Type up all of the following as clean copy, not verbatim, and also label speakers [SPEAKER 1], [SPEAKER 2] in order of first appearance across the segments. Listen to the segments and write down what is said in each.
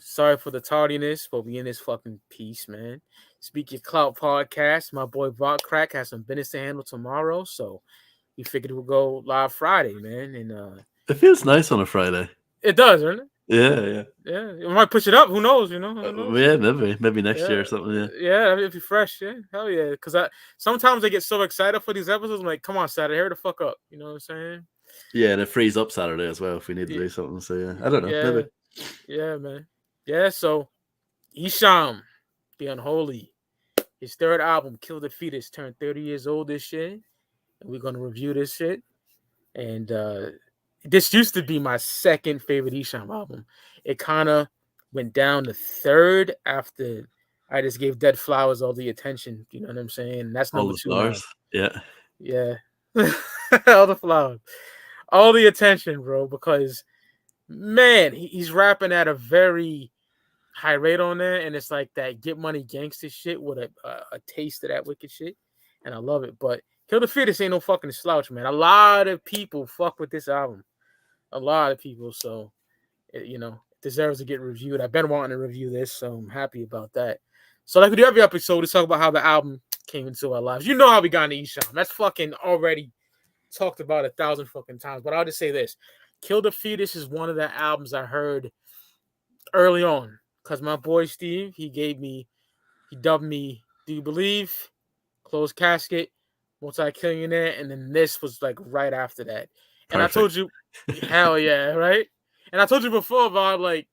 [SPEAKER 1] Sorry for the tardiness, but we in this fucking piece, man. Speak Your Clout Podcast. My boy Rock Crack has some business to handle tomorrow, so we figured we'll go live Friday, man. And
[SPEAKER 2] It feels nice on a Friday.
[SPEAKER 1] it does, doesn't it?
[SPEAKER 2] Yeah.
[SPEAKER 1] Yeah, you might push it up. Who knows? Who knows?
[SPEAKER 2] Yeah, maybe next
[SPEAKER 1] Yeah,
[SPEAKER 2] year or something. Yeah.
[SPEAKER 1] yeah, it'd be fresh. Yeah, hell yeah. Because I sometimes I get so excited for these episodes. I'm like, come on, Saturday, hurry the fuck up. You know what I'm saying?
[SPEAKER 2] Yeah, and it frees up Saturday as well if we need to
[SPEAKER 1] Yeah,
[SPEAKER 2] do something. So yeah, I don't know,
[SPEAKER 1] yeah,
[SPEAKER 2] maybe.
[SPEAKER 1] yeah, man. Yeah, so Esham The Unholy. His third album, Kill the Fetus, turned 30 years old this year. And we're going to review this shit. And this used to be my second favorite Esham album. It kind of went down to third after I just gave Dead Flowers all the attention. You know what I'm saying? And that's
[SPEAKER 2] All
[SPEAKER 1] number
[SPEAKER 2] the
[SPEAKER 1] two now.
[SPEAKER 2] flowers. Yeah.
[SPEAKER 1] Yeah. All the flowers. All the attention, bro, because, man, he's rapping at a very high rate on there, and it's like that get money gangster shit with a taste of that wicked shit, and I love it. But Kill the Fetus ain't no fucking slouch, man. A lot of people fuck with this album, a lot of people, so it deserves to get reviewed. I've been wanting to review this, so I'm happy about that. So like we do every episode, we talk about how the album came into our lives. You know how we got into Esham. That's fucking already talked about 1,000 fucking times. But I'll just say this: Kill the Fetus is one of the albums I heard early on. Because my boy Steve, he dubbed me, Do You Believe? Closed Casket, Multi-Millionaire, and then this was like right after that. And I
[SPEAKER 2] Perfect.
[SPEAKER 1] told you, hell yeah, right? And I told you before about like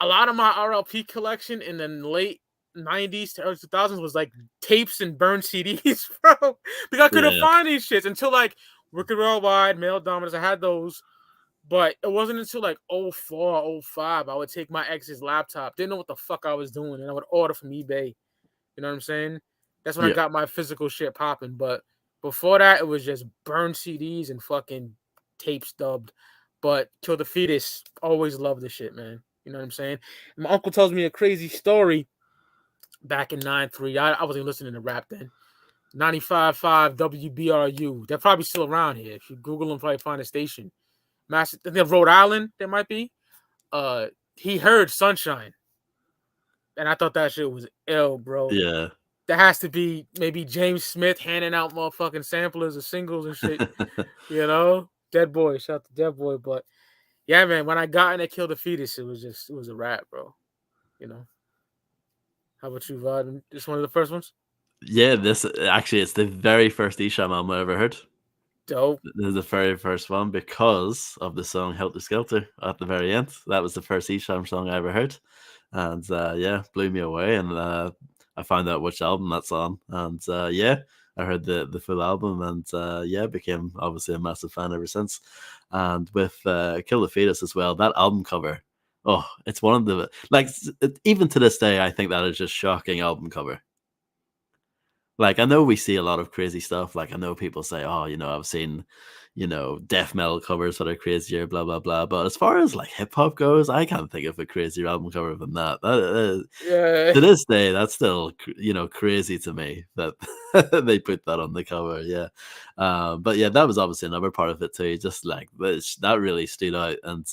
[SPEAKER 1] a lot of my RLP collection in the late 90s to early 2000s was like tapes and burned CDs, bro. Because I couldn't
[SPEAKER 2] Yeah.
[SPEAKER 1] find these shits until like Wicked Worldwide, Male Dominance. I had those. But it wasn't until like 04, 05, I would take my ex's laptop. Didn't know what the fuck I was doing. And I would order from eBay. You know what I'm saying? That's when I
[SPEAKER 2] Yeah.
[SPEAKER 1] got my physical shit popping. But before that, it was just burned CDs and fucking tapes dubbed. But Kill the Fetus, always loved this shit, man. You know what I'm saying? And my uncle tells me a crazy story back in 93. I wasn't listening to rap then. 95.5 WBRU. They're probably still around here. If you Google them, probably find a station. I think Rhode Island, there might be. Uh, he heard Sunshine, and I thought that shit was ill, bro.
[SPEAKER 2] Yeah.
[SPEAKER 1] That has to be maybe James Smith handing out motherfucking samplers of singles and shit. You know, Dead Boy, shout out to Dead Boy. But yeah, man, when I got in to Kill the Fetus, it was a rap, bro. You know. How about you, Vod? This one of the first ones.
[SPEAKER 2] Yeah, this actually it's the very first Esham album I ever heard.
[SPEAKER 1] Dope.
[SPEAKER 2] This is the very first one because of the song Helter Skelter at the very end. That was the first Esham song I ever heard. And yeah, blew me away. And I found out which album that's on. And yeah, I heard the full album and yeah, became obviously a massive fan ever since. And with Kill the Fetus as well, that album cover, oh, it's one of the, like, even to this day, I think that is just shocking album cover. Like, I know we see a lot of crazy stuff. Like, I know people say, oh, I've seen, death metal covers that are crazier, blah, blah, blah. But as far as like hip hop goes, I can't think of a crazier album cover than that.
[SPEAKER 1] Yeah.
[SPEAKER 2] To this day, that's still, crazy to me that they put that on the cover. Yeah. But yeah, that was obviously another part of it too. Just like that really stood out. And,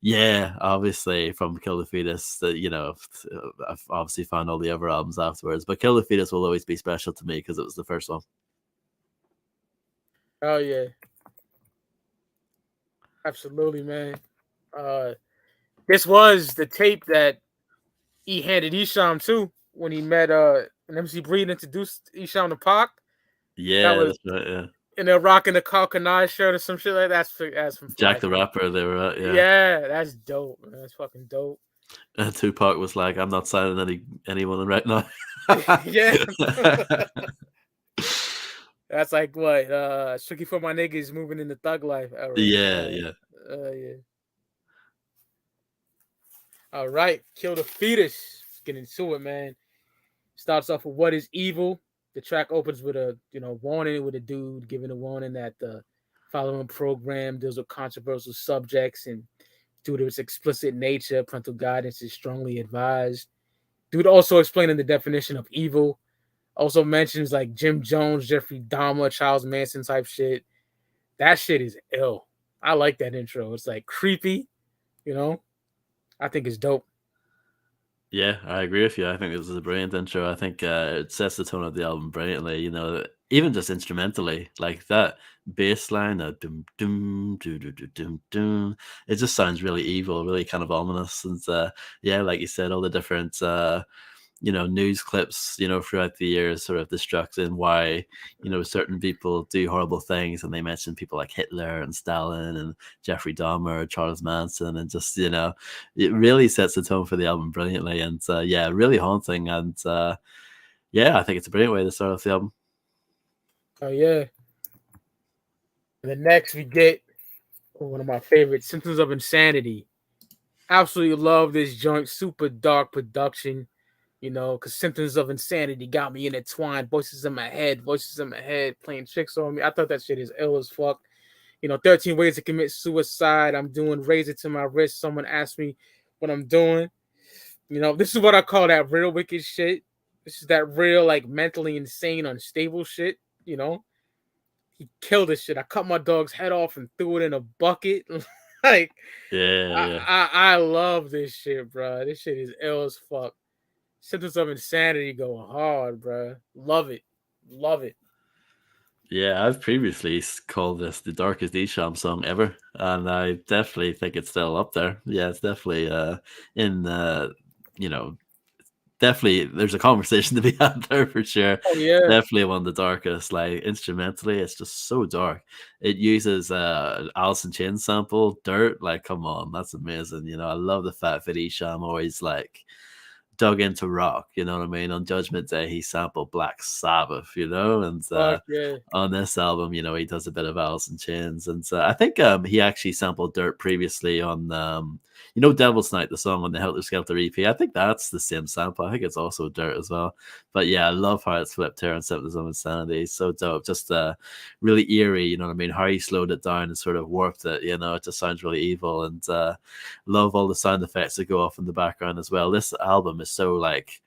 [SPEAKER 2] yeah, obviously from Kill the Fetus, that I've obviously found all the other albums afterwards, but Kill the Fetus will always be special to me because it was the first one.
[SPEAKER 1] Oh yeah. Absolutely, man. This was the tape that he handed Esham too when he met when MC Breed introduced Esham to Pac. That
[SPEAKER 2] Yeah,
[SPEAKER 1] was
[SPEAKER 2] that's right. Yeah,
[SPEAKER 1] and they're rocking the Kalkanai shirt or some shit like that. That's from
[SPEAKER 2] Jack
[SPEAKER 1] fly
[SPEAKER 2] the
[SPEAKER 1] shit.
[SPEAKER 2] Rapper, they were at, yeah.
[SPEAKER 1] Yeah, that's dope, man. That's fucking dope.
[SPEAKER 2] And Tupac was like, "I'm not signing anyone right now."
[SPEAKER 1] Yeah. That's like what Tricky for my niggas moving in the thug life era.
[SPEAKER 2] Yeah, yeah.
[SPEAKER 1] Yeah. All right, Kill the Fetus. Let's get into it, man. Starts off with what is evil. The track opens with a warning with a dude giving a warning that the following program deals with controversial subjects and due to its explicit nature, parental guidance is strongly advised. Dude also explaining the definition of evil. Also mentions like Jim Jones, Jeffrey Dahmer, Charles Manson type shit. That shit is ill. I like that intro. It's like creepy, you know. I think it's dope.
[SPEAKER 2] Yeah, I agree with you. I think this is a brilliant intro. I think it sets the tone of the album brilliantly. Even just instrumentally, like that bass line, dum dum doo doo doo dum dum. It just sounds really evil, really kind of ominous, and yeah, like you said, all the different news clips, throughout the years, sort of distracting why, certain people do horrible things. And they mention people like Hitler and Stalin and Jeffrey Dahmer, Charles Manson, and just, it really sets the tone for the album brilliantly. And yeah, really haunting. And yeah, I think it's a brilliant way to start off the album.
[SPEAKER 1] Oh yeah. And then next we get one of my favorites, Symptoms of Insanity. Absolutely love this joint. Super dark production. Because Symptoms of Insanity got me intertwined. Voices in my head, playing tricks on me. I thought that shit is ill as fuck. 13 ways to commit suicide. I'm doing razor to my wrist. Someone asked me what I'm doing. This is what I call that real wicked shit. This is that real, like, mentally insane, unstable shit. He killed this shit. I cut my dog's head off and threw it in a bucket. Like,
[SPEAKER 2] Yeah.
[SPEAKER 1] I love this shit, bro. This shit is ill as fuck. Symptoms of Insanity going hard, bro. Love it.
[SPEAKER 2] Yeah, I've previously called this the darkest Esham song ever, and I definitely think it's still up there. Yeah, it's definitely in you know definitely there's a conversation to be had there for sure.
[SPEAKER 1] Oh yeah.
[SPEAKER 2] Definitely one of the darkest. Like instrumentally, it's just so dark. It uses Alice in Chains sample, Dirt. Like, come on, that's amazing. I love the fact that Esham always like dug into rock, you know what I mean? On Judgment Day, he sampled Black Sabbath, and
[SPEAKER 1] Fuck yeah.
[SPEAKER 2] on this album, he does a bit of Alice in Chains, and I think he actually sampled Dirt previously on, Devil's Night, the song on the Helter Skelter EP. I think that's the same sample. I think it's also Dirt as well. But yeah, I love how it's flipped here on Symptoms of Insanity. It's so dope. Just really eerie, you know what I mean? How he slowed it down and sort of warped it, it just sounds really evil, and love all the sound effects that go off in the background as well. This album is so like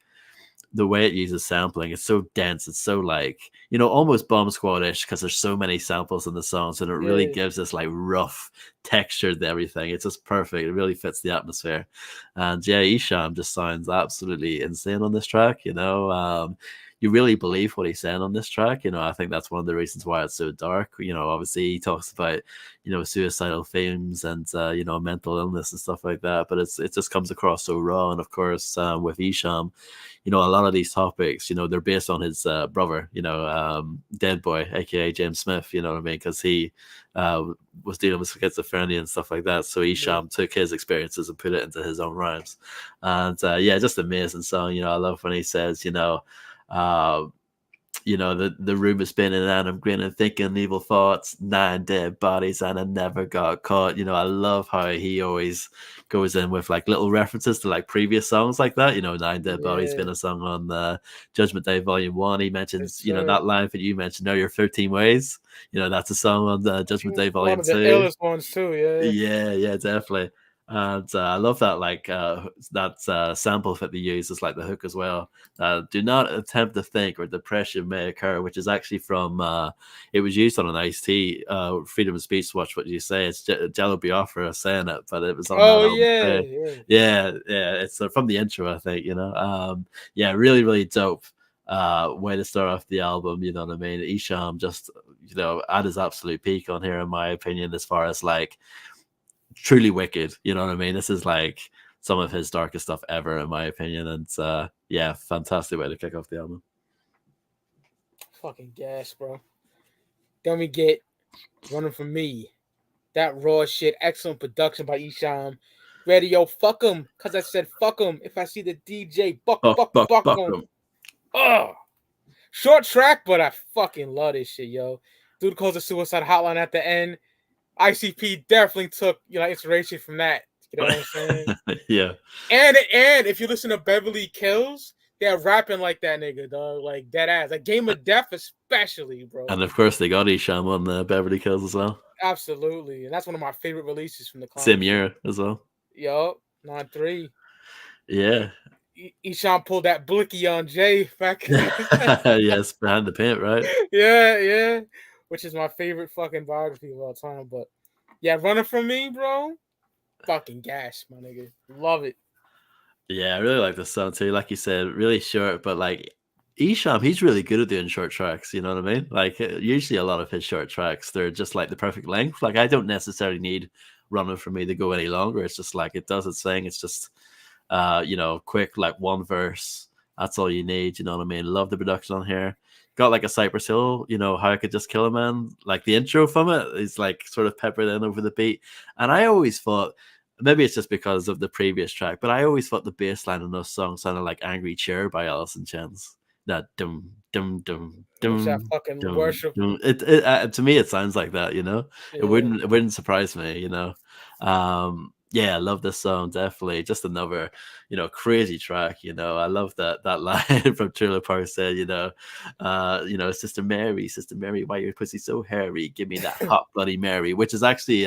[SPEAKER 2] the way it uses sampling, it's so dense, it's so like almost Bomb Squad-ish because there's so many samples in the songs, and it really gives this like rough texture to everything. It's just perfect. It really fits the atmosphere. And yeah, Esham just sounds absolutely insane on this track. You really believe what he's saying on this track. I think that's one of the reasons why it's so dark. Obviously he talks about, suicidal themes and, mental illness and stuff like that. But it just comes across so raw. And of course, with Esham, a lot of these topics, they're based on his brother, Dead Boy, aka James Smith, you know what I mean? Because he was dealing with schizophrenia and stuff like that. So Esham took his experiences and put it into his own rhymes. And yeah, just amazing song. I love when he says, the room is spinning and I'm grinning, thinking evil thoughts, 9 dead bodies, and I never got caught. I love how he always goes in with like little references to like previous songs like that. 9 Dead Bodies been a song on Judgment Day Volume 1. He mentions, that line that you mentioned, Know Your 13 Ways. That's a song on the Judgment Day Volume 2.
[SPEAKER 1] One of the illest ones too,
[SPEAKER 2] Yeah, definitely. And I love that, like that sample that they use as like the hook as well. Do not attempt to think or depression may occur, which is actually from it was used on an Ice-T Freedom of Speech Watch. What you say? It's Jello Biafra saying it, but it was on that album. Yeah. It's from the intro, I think. Yeah, really, really dope way to start off the album. You know what I mean? Esham just at his absolute peak on here, in my opinion, as far as like truly wicked, you know what I mean? This is like some of his darkest stuff ever, in my opinion. And yeah, fantastic way to kick off the album.
[SPEAKER 1] Fucking gas, bro. Then we get Running From Me. That raw shit, excellent production by Esham. Radio, fuck him, cause I said fuck him. If I see the DJ, buck him. Oh, short track, but I fucking love this shit, yo. Dude calls a suicide hotline at the end. ICP definitely took inspiration from that. You know what I'm saying?
[SPEAKER 2] Yeah.
[SPEAKER 1] And if you listen to Beverly Kills, they're rapping like that nigga, dog. Like dead ass. Like Game of Death, especially, bro.
[SPEAKER 2] And of course, they got Esham on the Beverly Kills as well.
[SPEAKER 1] Absolutely, and that's one of my favorite releases from the
[SPEAKER 2] same year as well.
[SPEAKER 1] Yup, 9-3.
[SPEAKER 2] Yeah.
[SPEAKER 1] Esham pulled that blicky on Jay back.
[SPEAKER 2] Yes, behind the paint, right?
[SPEAKER 1] Yeah. Which is my favorite fucking biography of all time. But yeah, Running From Me, bro. fucking gas, my nigga. Love it.
[SPEAKER 2] Yeah, I really like this song too. Like you said, really short, but like Esham, he's really good at doing short tracks. You know what I mean? Like usually a lot of his short tracks, they're just like the perfect length. Like I don't necessarily need Running for Me to go any longer. It's just like it does its thing. It's just quick, like one verse. That's all you need. You know what I mean? Love the production on here. Got like a Cypress Hill, How I Could Just Kill a Man. Like the intro from it is like sort of peppered in over the beat. And I always thought, maybe it's just because of the previous track, but I always thought the bass line in those songs sounded like Angry Chair by Alice in Chains. That dum dum dum
[SPEAKER 1] Which I
[SPEAKER 2] dum
[SPEAKER 1] fucking
[SPEAKER 2] dum
[SPEAKER 1] worship.
[SPEAKER 2] dum. It to me it sounds like that. It
[SPEAKER 1] Yeah.
[SPEAKER 2] wouldn't surprise me. Yeah, I love this song definitely. Just another crazy track. I love that line from Trailer Park said, Sister Mary, why your pussy so hairy? Give me that hot bloody Mary, which is actually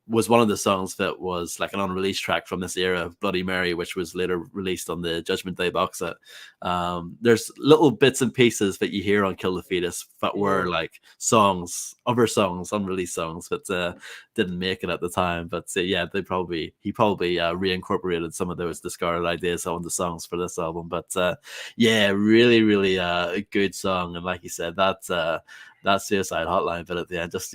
[SPEAKER 2] was one of the songs that was like an unreleased track from this era, Bloody Mary, which was later released on the Judgment Day box set. There's little bits and pieces that you hear on Kill the Fetus that were
[SPEAKER 1] Yeah.
[SPEAKER 2] like other songs, unreleased songs that didn't make it at the time. But yeah, he probably reincorporated some of those discarded ideas on the songs for this album. But yeah, really, really a good song. And like you said, that Suicide Hotline bit at the end, just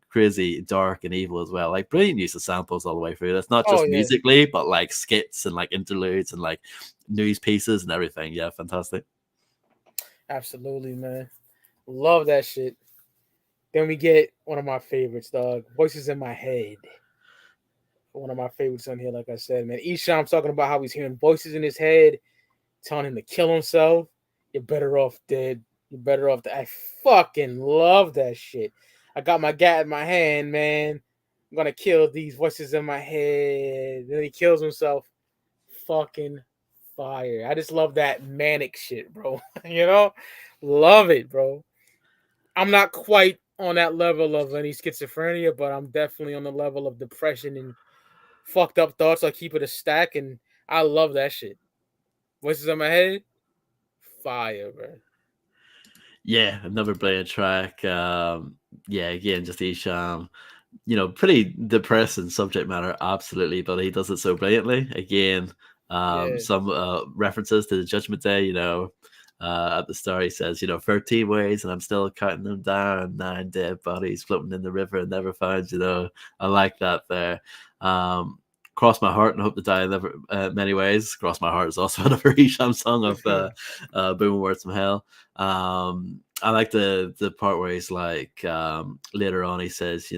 [SPEAKER 2] crazy, dark, and evil as well. Like brilliant use of samples all the way through. That's not
[SPEAKER 1] Oh
[SPEAKER 2] just
[SPEAKER 1] yeah.
[SPEAKER 2] musically, but like skits and like interludes and like news pieces and everything. Yeah, fantastic.
[SPEAKER 1] Absolutely, man. Love that shit. Then we get one of my favorites, dog. Voices in My Head. One of my favorites on here, like I said, man. Esham's talking about how he's hearing voices in his head, telling him to kill himself. You're better off dead. You're better off dead. I fucking love that shit. I got my gat in my hand, man. I'm gonna kill these voices in my head. Then he kills himself. Fucking fire. I just love that manic shit, bro. Love it, bro. I'm not quite on that level of any schizophrenia, but I'm definitely on the level of depression and fucked up thoughts. I keep it a stack, and I love that shit. Voices in my head, fire, bro.
[SPEAKER 2] Yeah, another brilliant track. Yeah, again, just Isham. Pretty depressing subject matter, absolutely, but he does it so brilliantly. Again,
[SPEAKER 1] Yeah.
[SPEAKER 2] some references to the Judgment Day. At the start he says, 13 ways, and I'm still counting them down. 9 dead bodies floating in the river and never found. I like that there. Cross my heart and hope to die in many ways. Cross my heart is also another Isham song of Boom Words from Hell. I like the part where he's like, later on he says,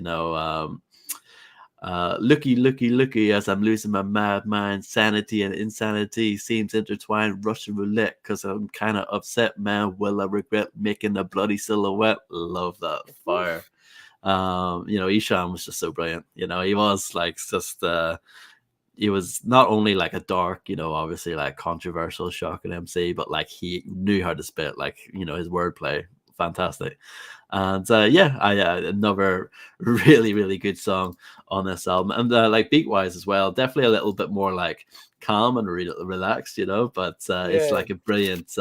[SPEAKER 2] looky, looky, looky, as I'm losing my mad mind. Sanity and insanity seems intertwined. Russian roulette, because I'm kind of upset, man. Will I regret making a bloody silhouette? Love that fire. Isham was just so brilliant. He was like just he was not only like a dark, obviously like controversial shocking MC, but like he knew how to spit, like his wordplay, fantastic. And another really, really good song on this album, and like beat wise as well, definitely a little bit more like calm and relaxed, but it's
[SPEAKER 1] Yeah.
[SPEAKER 2] like a brilliant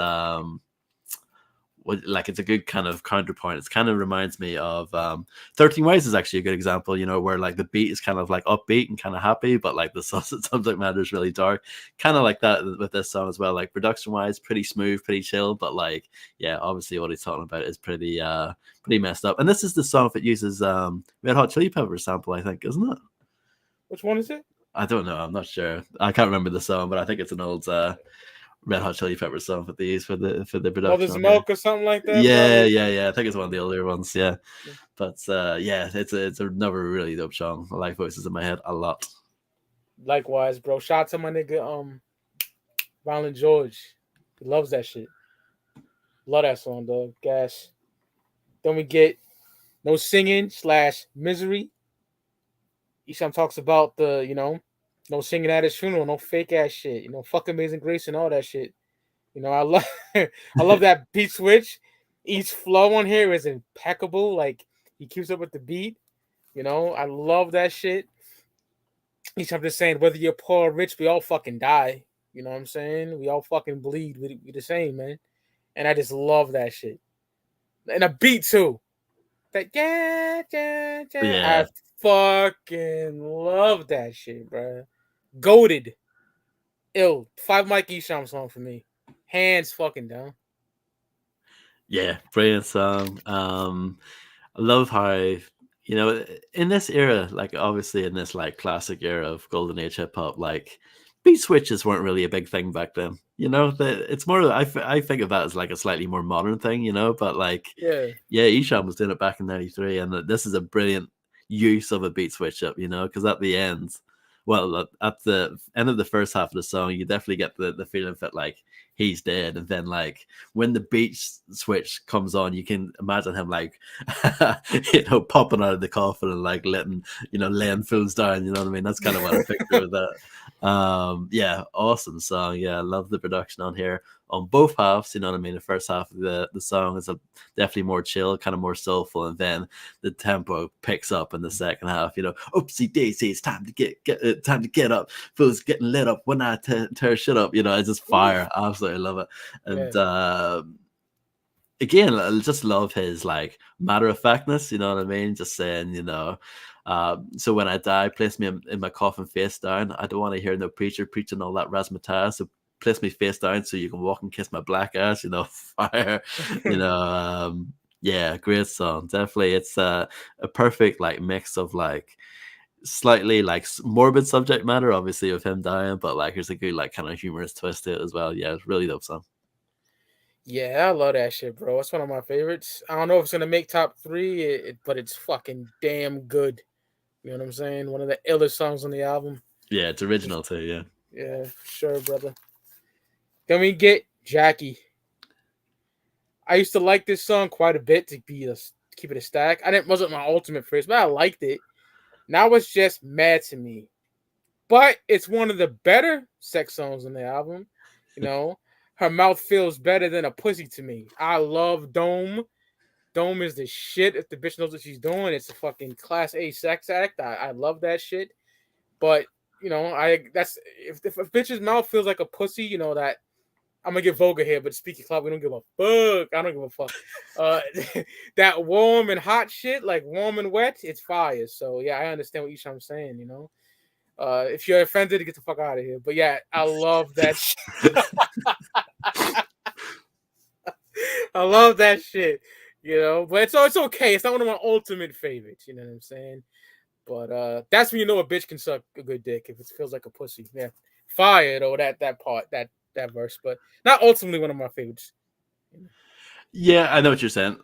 [SPEAKER 2] like it's a good kind of counterpoint. It kind of reminds me of 13 Ways is actually a good example, where like the beat is kind of like upbeat and kind of happy, but like the subject matter is really dark. Kind of like that with this song as well. Like production wise, pretty smooth, pretty chill, but like yeah, obviously what he's talking about is pretty messed up. And this is the song that uses Red Hot Chili Peppers sample, I think, isn't it?
[SPEAKER 1] Which one is it?
[SPEAKER 2] I don't know. I'm not sure. I can't remember the song, but I think it's an old Red Hot Chili Peppers song that they use for the production
[SPEAKER 1] Mother's
[SPEAKER 2] on here.
[SPEAKER 1] Milk or something like that,
[SPEAKER 2] Yeah,
[SPEAKER 1] probably.
[SPEAKER 2] yeah, yeah. I think it's one of the older ones. Yeah, but yeah, it's another really dope song. I like Voices in My Head a lot.
[SPEAKER 1] Likewise, bro. Shout out to my nigga Violent George. He loves that shit. Love that song, dog. Gas. Then we get No Singing / Misery. Isham talks about the, no singing at his funeral, no fake ass shit. Fuck Amazing Grace and all that shit. I love I love that beat switch. Each flow on here is impeccable. Like he keeps up with the beat. I love that shit. I'm just saying, whether you're poor or rich, we all fucking die. You know what I'm saying? We all fucking bleed. We the same, man. And I just love that shit. And a beat too. That yeah, yeah, yeah. I
[SPEAKER 2] Yeah,
[SPEAKER 1] fucking love that shit, bro. Goated. Ill. 5 Mike Esham song for me. Hands fucking down.
[SPEAKER 2] Yeah, brilliant song. I love how, in this era, like obviously in this like classic era of golden age hip hop, like beat switches weren't really a big thing back then. It's more. I think of that as like a slightly more modern thing, but like,
[SPEAKER 1] Yeah.
[SPEAKER 2] yeah, Esham was doing it back in '93, and this is a brilliant use of a beat switch up, because at the end, well, at the end of the first half of the song, you definitely get the feeling that like he's dead, and then like when the beat switch comes on, you can imagine him like, popping out of the coffin and like laying fools down. You know what I mean? That's kind of what I picture with that. Yeah, awesome song. Yeah, I love the production on here on both halves. You know what I mean? The first half of the song is definitely more chill, kind of more soulful, and then the tempo picks up in the second half. Oopsie daisy, it's time to time to get up. Feels getting lit up when I tear shit up. It's just fire. I absolutely love it. And
[SPEAKER 1] Yeah.
[SPEAKER 2] again, I just love his like matter of factness. You know what I mean? Just saying, so when I die, place me in my coffin face down. I don't want to hear no preacher preaching all that razzmatazz. So place me face down so you can walk and kiss my black ass. Fire. Yeah, great song. Definitely, it's a perfect like mix of like slightly like morbid subject matter, obviously of him dying, but like there's a good like kind of humorous twist to it as well. Yeah, it's really dope song.
[SPEAKER 1] Yeah, I love that shit, bro. It's one of my favorites. I don't know if it's gonna make top three, but it's fucking damn good. You know what I'm saying? One of the illest songs on the album.
[SPEAKER 2] Yeah, it's original too. Yeah.
[SPEAKER 1] Yeah, sure, brother. Then we get Jackie. I used to like this song quite a bit to keep it a stack. Wasn't my ultimate favorite, but I liked it. Now it's just mad to me. But it's one of the better sex songs on the album. Her mouth feels better than a pussy to me. I love Dome. Dome is the shit. If the bitch knows what she's doing, it's a fucking class A sex act. I love that shit. But if a bitch's mouth feels like a pussy, that I'm gonna get vulgar here, but speaking clout, we don't give a fuck. I don't give a fuck. That warm and hot shit, like warm and wet, it's fire. So yeah, I understand what Esham's saying. If you're offended, get the fuck out of here. But yeah, I love that shit. I love that shit. But it's okay. It's not one of my ultimate favorites. You know what I'm saying? But that's when you know a bitch can suck a good dick if it feels like a pussy. Yeah, fire though that part that verse, but not ultimately one of my favorites.
[SPEAKER 2] Yeah, I know what you're saying.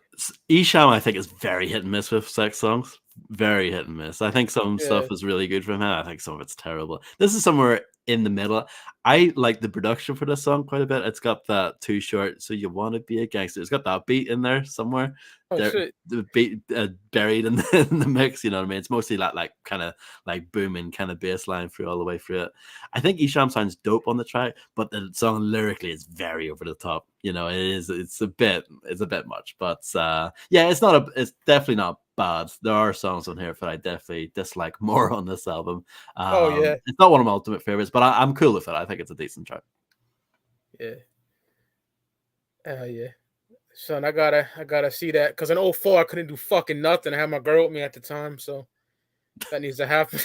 [SPEAKER 2] Esham, I think, is very hit and miss with sex songs. Very hit and miss. I think some stuff is really good from him. I think some of it's terrible. This is somewhere in the middle. I like the production for this song quite a bit. It's got that Too Short, So You Want to Be a Gangster. It's got that beat in there somewhere.
[SPEAKER 1] Oh shit!
[SPEAKER 2] The beat buried in the mix. You know what I mean? It's mostly that like kind of like booming kind of bass line through all the way through it. I think Esham sounds dope on the track, but the song lyrically is very over the top. It is. It's a bit much, but yeah, it's definitely not bad. There are songs on here that I definitely dislike more on this album.
[SPEAKER 1] Oh yeah,
[SPEAKER 2] It's not one of my ultimate favorites, but I'm cool with it. I think it's a decent track.
[SPEAKER 1] yeah, yeah. Son, I gotta see that because in '04 I couldn't do fucking nothing. I had my girl with me at the time, so that needs to happen.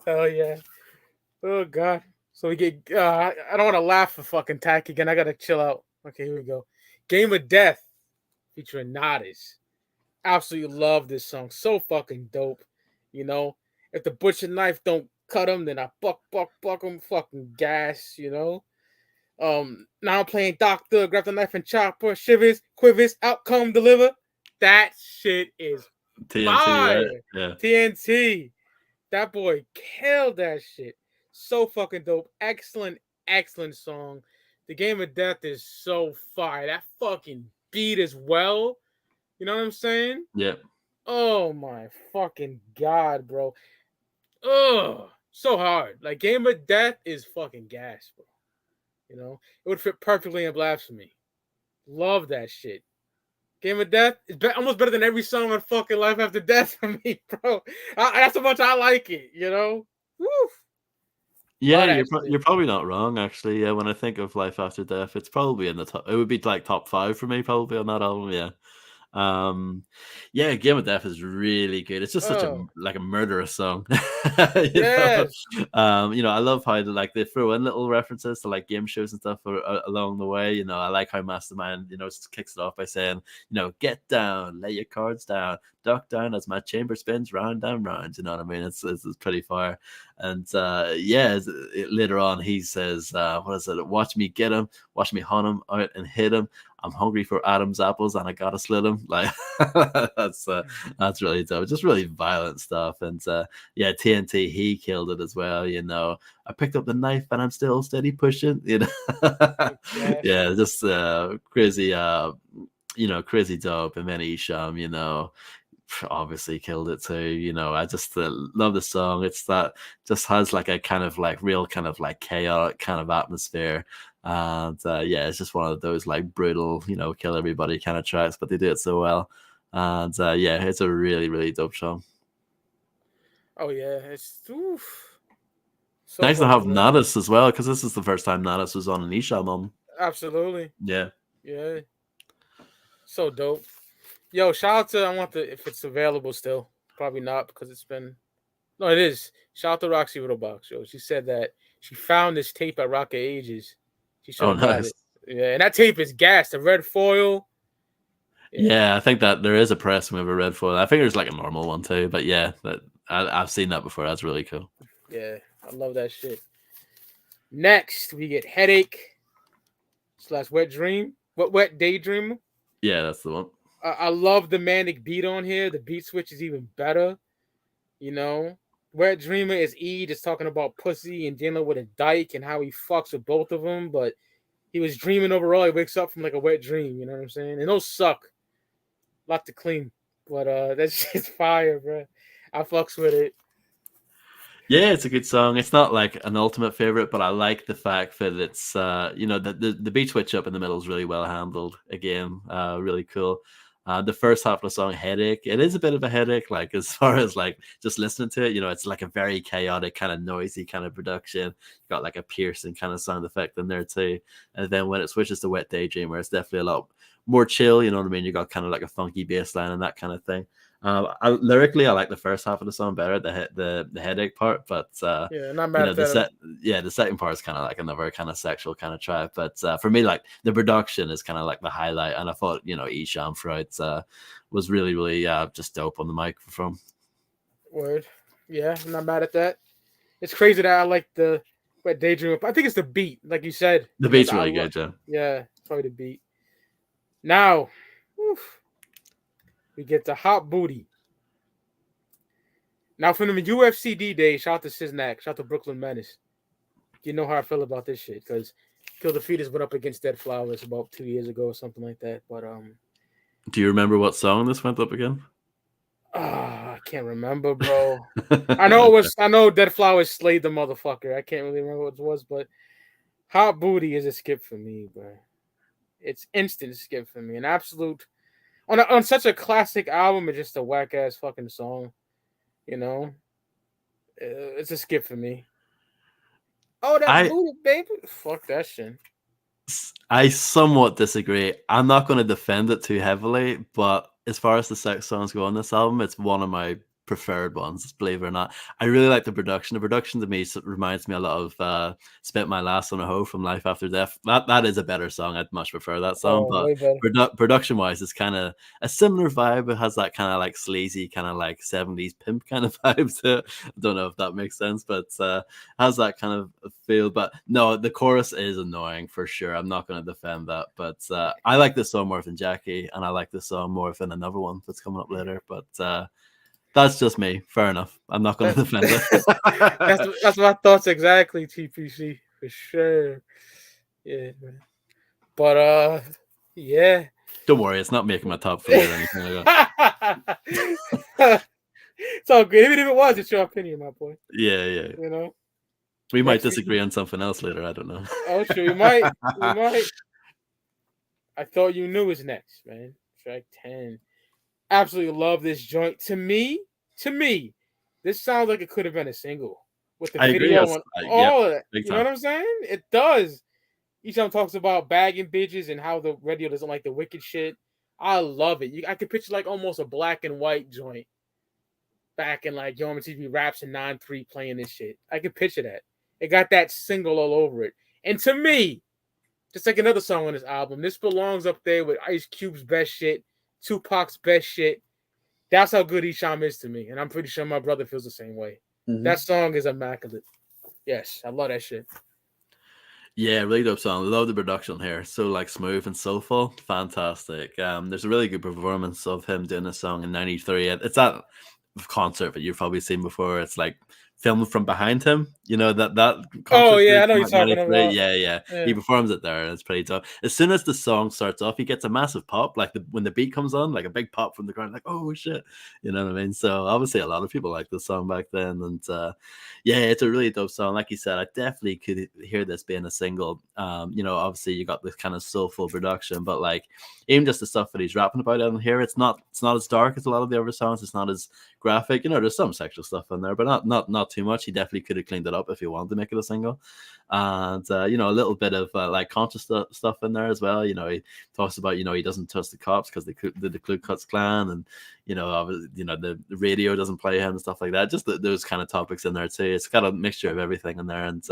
[SPEAKER 1] Hell yeah! Oh god. So we get. I don't want to laugh for fucking tack again. I gotta chill out. Okay, here we go. Game of Death featuring Nodis. Absolutely love this song. So fucking dope. If the butcher knife don't cut him, then I buck him. Fucking gas. Now I'm playing doctor. Grab the knife and chopper. Shivers, quivers, outcome deliver. That shit is
[SPEAKER 2] TNT,
[SPEAKER 1] fire.
[SPEAKER 2] right? Yeah.
[SPEAKER 1] TNT. That boy killed that shit. So fucking dope. Excellent song. The Game of Death is so fire. That fucking beat as well. You know what I'm saying?
[SPEAKER 2] Yeah.
[SPEAKER 1] Oh my fucking god, bro. Ugh. So hard. Like Game of Death is fucking gas, bro. It would fit perfectly in Blasphemy. Love that shit. Game of Death is almost better than every song on fucking Life After Death for me, bro. That's how much I like it, Woo.
[SPEAKER 2] Yeah, you're probably not wrong, actually. Yeah, when I think of Life After Death, it's probably in the top. It would be like top 5 for me, probably on that album. Yeah, Um, yeah, Game of Death is really good. It's just such a
[SPEAKER 1] Oh,
[SPEAKER 2] like a murderous song.
[SPEAKER 1] yes.
[SPEAKER 2] I love how like they throw in little references to like game shows and stuff along the way. I like how Mastermind, kicks it off by saying, get down, lay your cards down, duck down as my chamber spins round and round. You know what I mean? It's pretty fire. And later on he says, what is it? Watch me get him, watch me hunt him out and hit him. I'm hungry for Adam's apples and I gotta slit them. Like that's really dope. Just really violent stuff. And TNT, he killed it as well. I picked up the knife and I'm still steady pushing. Yeah,
[SPEAKER 1] Exactly.
[SPEAKER 2] just crazy. Crazy dope. And then Esham, obviously killed it too. I just love the song. It's that just has like a kind of like real kind of like chaotic kind of atmosphere. And it's just one of those like brutal, kill everybody kind of tracks, but they do it so well. And it's a really, really dope song.
[SPEAKER 1] Oh yeah, it's so
[SPEAKER 2] Nice to have
[SPEAKER 1] fucking good.
[SPEAKER 2] Nadas as well, because this is the first time Nadas was on an Esham album.
[SPEAKER 1] Absolutely.
[SPEAKER 2] Yeah.
[SPEAKER 1] Yeah. So dope. Yo, shout out to, I want the, if it's available still. Probably not because it's been, no, it is. Shout out to Roxy Riddlebox, yo. She said that she found this tape at Rocket Ages. She should
[SPEAKER 2] Oh,
[SPEAKER 1] have got
[SPEAKER 2] nice.
[SPEAKER 1] it. Yeah, and that tape is gas. The red foil.
[SPEAKER 2] Yeah, I think that there is a press with a red foil. I think there's like a normal one too, but yeah, I've seen that before. That's really cool.
[SPEAKER 1] Yeah, I love that shit. Next, we get Headache / Wet Dream. Wet Daydream.
[SPEAKER 2] Yeah, that's the one.
[SPEAKER 1] I love the manic beat on here. The beat switch is even better. You know, Wet Dreamer is E, just talking about pussy and dealing with a dyke and how he fucks with both of them, but he was dreaming overall. He wakes up from like a wet dream. You know what I'm saying? And those suck. A lot to clean, but that shit's fire, bro. I fucks with it.
[SPEAKER 2] Yeah, it's a good song. It's not like an ultimate favorite, but I like the fact that it's the beat switch up in the middle is really well handled. Again, really cool. The first half of the song, Headache, it is a bit of a headache, like as far as like just listening to it, it's like a very chaotic, kind of noisy kind of production. You got like a piercing kind of sound effect in there too. And then when it switches to Wet Daydream, where it's definitely a lot more chill, you know what I mean? You got kind of like a funky bass line and that kind of thing. Lyrically, I like the first half of the song better, the headache part, but
[SPEAKER 1] Yeah, not mad at that.
[SPEAKER 2] the second part is kind of like another kind of sexual kind of track. But for me, like the production is kind of like the highlight, and I thought Esham throughout was really really just dope on the microphone.
[SPEAKER 1] Word. Yeah, I'm not mad at that. It's crazy that I like the Wet Daydream. I think it's the beat, like you said.
[SPEAKER 2] The
[SPEAKER 1] But
[SPEAKER 2] beat's really good, Joe.
[SPEAKER 1] yeah, probably the beat. Now, oof, we get the Hot Booty. Now, from the UFCD days, shout out to Siznak, shout out to Brooklyn Menace. You know how I feel about this shit because Kill the Fetus went up against Dead Flowers about 2 years ago or something like that. But
[SPEAKER 2] Do you remember what song this went up again?
[SPEAKER 1] I can't remember, bro. I know it was. I know Dead Flowers slayed the motherfucker. I can't really remember what it was, but Hot Booty is a skip for me, bro. It's instant skip for me. An absolute on such a classic album. It's just a whack ass fucking song. You know, it's a skip for me. Oh, that
[SPEAKER 2] I
[SPEAKER 1] booty, baby. Fuck that shit.
[SPEAKER 2] I somewhat disagree. I'm not going to defend it too heavily, but as far as the sex songs go on this album, it's one of my preferred ones, believe it or not. I really like the production. The production to me reminds me a lot of "Spent My Last on a Hoe" from Life After Death. That is a better song. I'd much prefer that song,
[SPEAKER 1] Oh,
[SPEAKER 2] but
[SPEAKER 1] way better.
[SPEAKER 2] production wise, it's kind of a similar vibe. It has that kind of like sleazy, kind of like 70s pimp kind of vibe to it. I don't know if that makes sense, but has that kind of feel. But no, the chorus is annoying for sure. I'm not going to defend that, but I like this song more than Jackie, and I like this song more than another one that's coming up later. But that's just me. Fair enough. I'm not going to defend it.
[SPEAKER 1] That's my thoughts exactly. TPC for sure. Yeah, man. But yeah.
[SPEAKER 2] Don't worry, it's not making my top 3 or anything like that.
[SPEAKER 1] It's all good. Even if it was, it's your opinion, my boy.
[SPEAKER 2] Yeah.
[SPEAKER 1] You know.
[SPEAKER 2] We might
[SPEAKER 1] Next
[SPEAKER 2] disagree on something else later. I don't know.
[SPEAKER 1] Oh, sure, we might. We might. I thought you knew is next, man. Track 10. Absolutely love this joint. To me, this sounds like it could have been a single with the
[SPEAKER 2] I agree.
[SPEAKER 1] video and all of that.
[SPEAKER 2] Big
[SPEAKER 1] You know
[SPEAKER 2] time.
[SPEAKER 1] what I'm saying? It does. Each time talks about bagging bitches and how the radio doesn't like the wicked shit. I love it. I could picture like almost a black and white joint back in like Yo MTV Raps and 9-3 playing this shit. I could picture that. It got that single all over it. And to me, just like another song on this album, this belongs up there with Ice Cube's best shit, Tupac's best shit. That's how good Esham is to me. And I'm pretty sure my brother feels the same way. That song is immaculate. Yes, I love that shit.
[SPEAKER 2] Yeah, really dope song. Love the production here. So like smooth and soulful. Fantastic. There's a really good performance of him doing this song in '93. It's that concert that you've probably seen before. It's like filmed from behind him. You know that
[SPEAKER 1] Oh
[SPEAKER 2] concert
[SPEAKER 1] yeah,
[SPEAKER 2] series
[SPEAKER 1] I know
[SPEAKER 2] from
[SPEAKER 1] you're
[SPEAKER 2] like
[SPEAKER 1] talking
[SPEAKER 2] '93.
[SPEAKER 1] about.
[SPEAKER 2] Yeah. He
[SPEAKER 1] Yeah.
[SPEAKER 2] performs it there, and it's pretty tough. As soon as the song starts off, he gets a massive pop. Like when the beat comes on, like a big pop from the crowd. Like oh shit, you know what I mean? So obviously a lot of people like this song back then, and yeah, it's a really dope song. Like you said, I definitely could hear this being a single. Obviously you got this kind of soulful production, but like even just the stuff that he's rapping about on here, it's not as dark as a lot of the other songs. It's not as graphic. There's some sexual stuff in there, but not too much. He definitely could have cleaned it up if he wanted to make it a single. And a little bit of like conscious stuff in there as well. He talks about he doesn't trust the cops because the Ku Klux Klan, and the radio doesn't play him and stuff like that. Just those kind of topics in there too. It's got a mixture of everything in there, and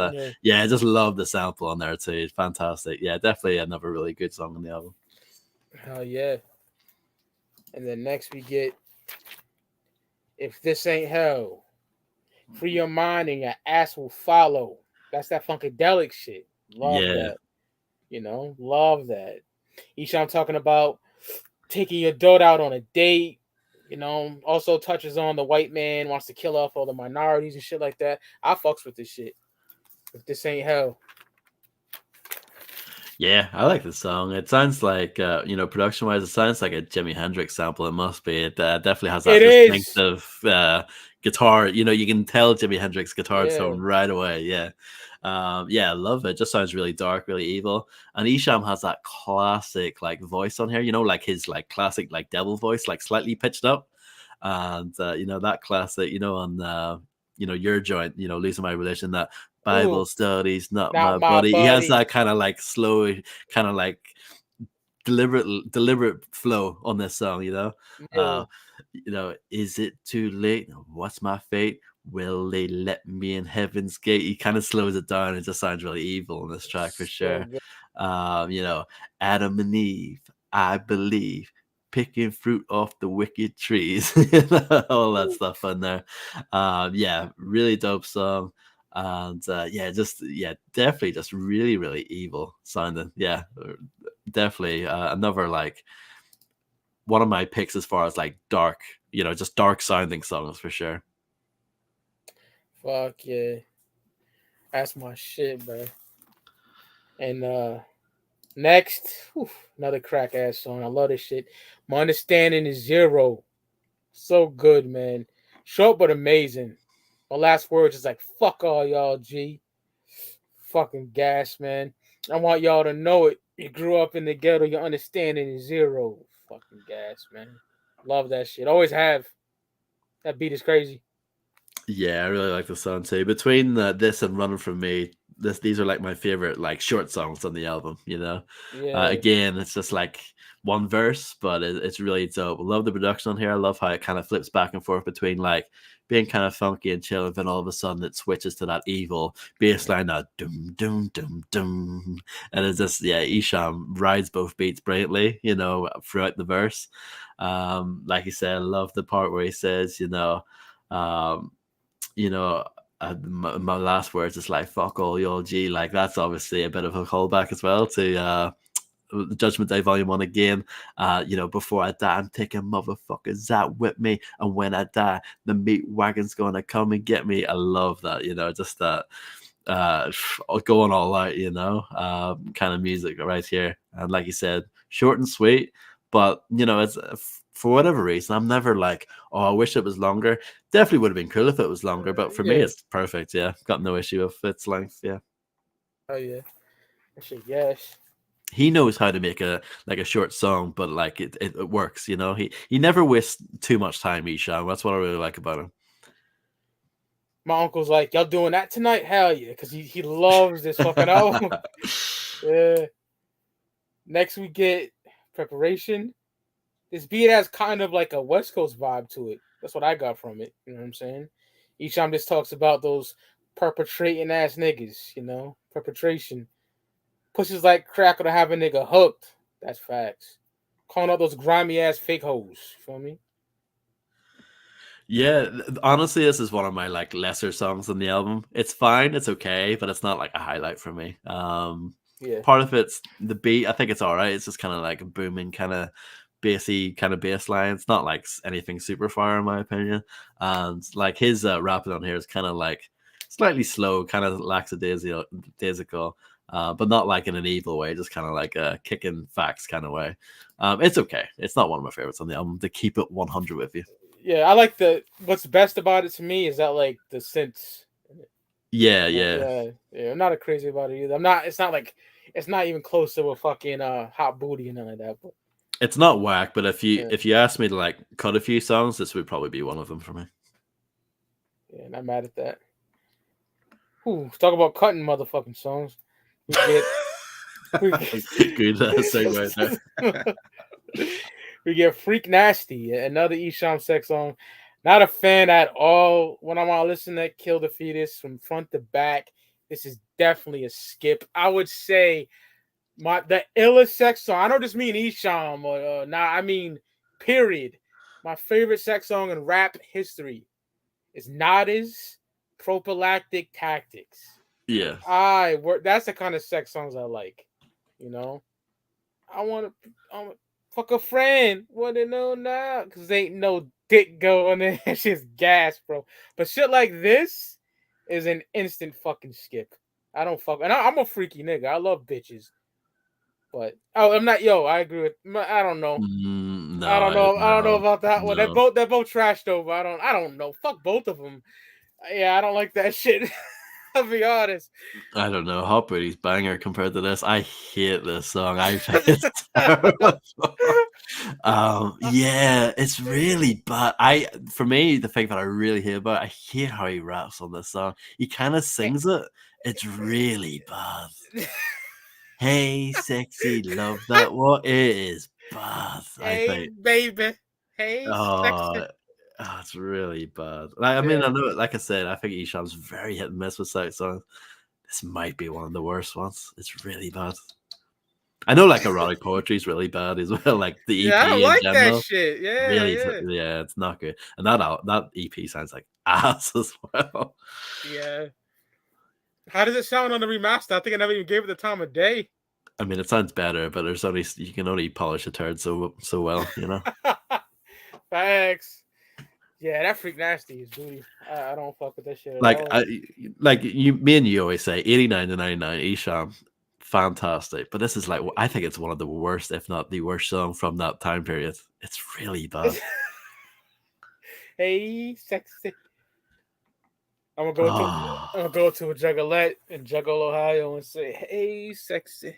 [SPEAKER 1] Yeah.
[SPEAKER 2] I just love the sample on there too. It's fantastic. Yeah, definitely another really good song on the album.
[SPEAKER 1] Hell yeah. And then next we get If This Ain't Hell. Free your mind and your ass will follow. That's that funkadelic shit. Love
[SPEAKER 2] Yeah.
[SPEAKER 1] that. Love that. I'm talking about taking your daughter out on a date. Also touches on the white man wants to kill off all the minorities and shit like that. I fucks with this shit. If This Ain't Hell.
[SPEAKER 2] Yeah, I like this song. It sounds like, production wise, it sounds like a Jimi Hendrix sample. It must be. It definitely has that
[SPEAKER 1] It is.
[SPEAKER 2] distinctive guitar. You can tell Jimi Hendrix guitar
[SPEAKER 1] Yeah.
[SPEAKER 2] tone right away. Yeah. I love it. Just sounds really dark, really evil. And Esham has that classic like voice on here, like his like classic like devil voice, like slightly pitched up. And that classic, on your joint, losing my religion, that
[SPEAKER 1] Ooh,
[SPEAKER 2] Bible studies, not
[SPEAKER 1] not
[SPEAKER 2] my
[SPEAKER 1] my
[SPEAKER 2] body. He has
[SPEAKER 1] buddy.
[SPEAKER 2] that kind of like slow, kind of like deliberate flow on this song. Uh,
[SPEAKER 1] Yo.
[SPEAKER 2] Is it too late? What's my fate? Will they let me in heaven's gate? He kind of slows it down. It just sounds really evil in this track for
[SPEAKER 1] So
[SPEAKER 2] sure.
[SPEAKER 1] good.
[SPEAKER 2] Adam and Eve, I believe, picking fruit off the wicked trees, all that stuff in there. Really dope song. And definitely just really, really evil sounding. Yeah, definitely another like one of my picks as far as like dark, just dark sounding songs for sure.
[SPEAKER 1] Fuck yeah. That's my shit, bro. And next, another crack ass song. I love this shit. My understanding is zero. So good, man. Short but amazing. My last words is like, fuck all y'all, G. Fucking gas, man. I want y'all to know it. You grew up in the ghetto, your understanding is zero. Fucking gas, man. Love that shit. Always have. That beat is crazy.
[SPEAKER 2] Yeah, I really like the song too. Between this and Running From Me, these are like my favorite like short songs on the album.
[SPEAKER 1] Yeah.
[SPEAKER 2] Again, it's just like one verse, but it's really dope. I love the production on here. I love how it kind of flips back and forth between like being kind of funky and chill, and then all of a sudden it switches to that evil bass line, that dum dum dum dum, and it's just Esham rides both beats brilliantly, throughout the verse. Like you said, I love the part where he says, um, you know, my last words is like "fuck all y'all G." Like that's obviously a bit of a callback as well to the Judgment Day Volume 1 again. Before I die, I'm taking motherfuckers out with me, and when I die, the meat wagon's gonna come and get me. I love that. Just that going all out. Kind of music right here, and like you said, short and sweet. But it's for whatever reason, I'm never like, oh, I wish it was longer. Definitely would have been cool if it was longer, but for me,
[SPEAKER 1] Yeah.
[SPEAKER 2] it's perfect. Yeah, got no issue with its length. Yeah,
[SPEAKER 1] Oh yeah. That shit, yes.
[SPEAKER 2] he knows how to make a short song, but like it works. He never wastes too much time. Esham, that's what I really like about him.
[SPEAKER 1] My uncle's like, y'all doing that tonight? Hell yeah, because he loves this fucking album. Yeah. Next we get Preparation. This beat has kind of like a West Coast vibe to it. That's what I got from it. You know what I'm saying? Each time just talks about those perpetrating ass niggas. Perpetration. Pushes like crack to have a nigga hooked. That's facts. Calling out those grimy ass fake hoes. Feel me?
[SPEAKER 2] Yeah, honestly, this is one of my like lesser songs on the album. It's fine, it's okay, but it's not like a highlight for me.
[SPEAKER 1] Yeah.
[SPEAKER 2] Part of it's the beat. I think it's all right. It's just kind of like a booming kind of bassy kind of bass line. It's not like anything super fire in my opinion. And like his rapping on here is kind of like slightly slow, kind of lackadaisical, but not like in an evil way. Just kind of like a kicking facts kind of way. It's okay. It's not one of my favorites on the album. To keep it 100 with you.
[SPEAKER 1] Yeah, I like what's best about it to me is that like the synths.
[SPEAKER 2] Yeah, yeah.
[SPEAKER 1] Yeah. I'm not crazy about it either. I'm not. It's not even close to a fucking hot booty and none of that. But
[SPEAKER 2] It's not whack, but if
[SPEAKER 1] yeah,
[SPEAKER 2] you ask me to like cut a few songs, this would probably be one of them for me.
[SPEAKER 1] yeah, not mad at that. Ooh, talk about cutting motherfucking songs. We get
[SPEAKER 2] Good segue there.
[SPEAKER 1] we get Freak Nasty, another Esham sex song. Not a fan at all. When I'm on listen to Kill the Fetus from front to back, this is definitely a skip. I would say the illest sex song. I don't just mean Esham or I mean period. My favorite sex song in rap history is Nada's Prophylactic Tactics.
[SPEAKER 2] Yeah.
[SPEAKER 1] That's the kind of sex songs I like. I want to fuck a friend. What to know now? Because ain't no dick going in. It's just gas, bro. But shit like this is an instant fucking skip. I don't fuck. And I'm a freaky nigga. I love bitches. But I'm not. Yo, I agree with. I don't know.
[SPEAKER 2] No,
[SPEAKER 1] I don't know. I don't know about that one.
[SPEAKER 2] no.
[SPEAKER 1] They're both trashed over. I don't know. Fuck both of them. Yeah, I don't like that shit. I'll be honest.
[SPEAKER 2] I don't know. Hot Booty's banger compared to this. I hate this song. I think it's terrible. Yeah, it's really bad. For me, the thing that I really hate about it, I hate how he raps on this song. He kind of sings it. It's really bad. Hey, sexy, love that. What it is bad. I
[SPEAKER 1] Hey,
[SPEAKER 2] think.
[SPEAKER 1] baby. Hey, sexy.
[SPEAKER 2] It's really bad. Like, I mean, I know, like I said, I think Esham's very hit and miss with sex songs. This might be one of the worst ones. It's really bad. I know, like, erotic poetry is really bad as well. Like the EP
[SPEAKER 1] I don't
[SPEAKER 2] in
[SPEAKER 1] like that
[SPEAKER 2] general,
[SPEAKER 1] shit. Yeah,
[SPEAKER 2] really,
[SPEAKER 1] yeah.
[SPEAKER 2] yeah, it's not good. And that EP sounds like ass as well.
[SPEAKER 1] Yeah. How does it sound on the remaster? I think I never even gave it the time of day.
[SPEAKER 2] I mean, it sounds better, but you can only polish a turd so well, you know.
[SPEAKER 1] Thanks. Yeah, that Freak Nasty is booty. I don't fuck with that shit at
[SPEAKER 2] Like
[SPEAKER 1] all.
[SPEAKER 2] me and you always say 89 to 99, Esham, fantastic. But this is like, I think it's one of the worst, if not the worst song from that time period. It's really bad.
[SPEAKER 1] Hey, sexy. I'm gonna go to a Juggalette in Juggle, Ohio, and say, "Hey, sexy."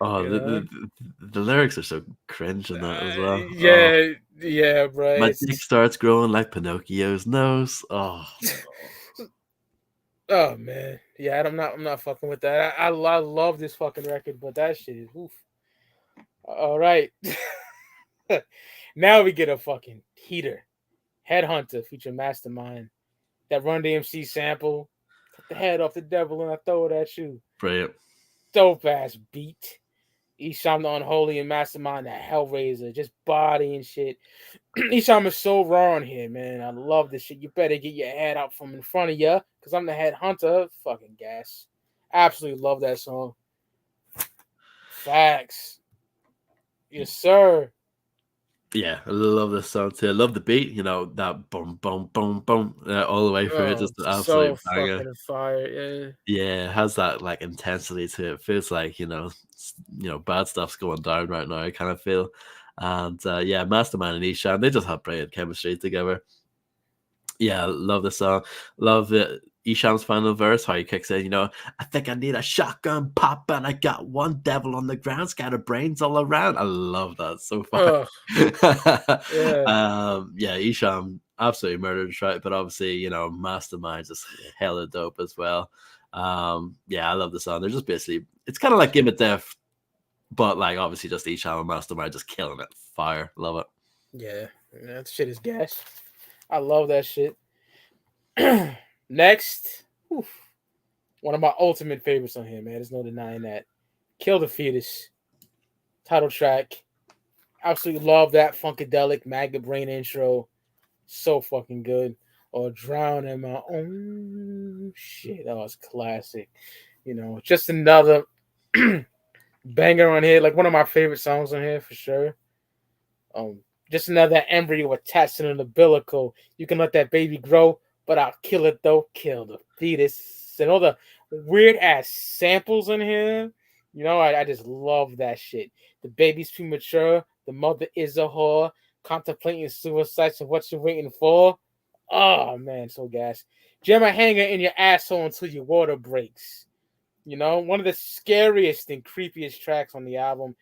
[SPEAKER 2] Oh, the lyrics are so cringe in that as well.
[SPEAKER 1] Yeah, bro.
[SPEAKER 2] My dick starts growing like Pinocchio's nose. Oh,
[SPEAKER 1] oh man, yeah. I'm not fucking with that. I love this fucking record, but that shit is oof. All right, now we get a fucking heater, Headhunter featuring Mastermind. That Run DMC sample, cut the head off the devil and I throw it at you.
[SPEAKER 2] brilliant.
[SPEAKER 1] Dope ass beat. Esham the Unholy and Mastermind the Hellraiser, just body and shit. Esham is so raw on here, man. I love this shit. You better get your head out from in front of you, because I'm the head hunter. Fucking gas. Absolutely love that song. Facts. Yes, sir.
[SPEAKER 2] Yeah, I love this song too. I love the beat, that boom, boom, boom, boom, all the way through. Just an absolute
[SPEAKER 1] so
[SPEAKER 2] banger.
[SPEAKER 1] fucking fire, yeah.
[SPEAKER 2] Yeah, it has that like intensity to it. It feels like bad stuff's going down right now. I kind of feel, and yeah, Mastermind and Esham, they just have brilliant chemistry together. Yeah, love the song. Love it. Esham's final verse, how he kicks in, I think I need a shotgun pop and I got one devil on the ground, scatter brains all around. I love that so far. Yeah, Esham absolutely murdered the track, but obviously, Mastermind just hella dope as well. Yeah, I love the song. They're just basically, it's kind of like Game of Death But like obviously just Esham and Mastermind just killing it. Fire. Love it.
[SPEAKER 1] Yeah, that shit is gas. I love that shit. Next, oof, one of my ultimate favorites on here, man. There's no denying that. Kill the Fetus, title track. Absolutely love that funkadelic maggot brain intro. So fucking good. Or drown in my own shit. That was classic. Just another banger on here. Like one of my favorite songs on here for sure. Um, just another embryo attached to the umbilical. You can let that baby grow, but I'll kill it though. Kill the fetus. And all the weird ass samples in here. I just love that shit. The baby's premature. The mother is a whore. Contemplating suicide. So what you waiting for? Oh man, so gas. Jam a hanger in your asshole until your water breaks. One of the scariest and creepiest tracks on the album.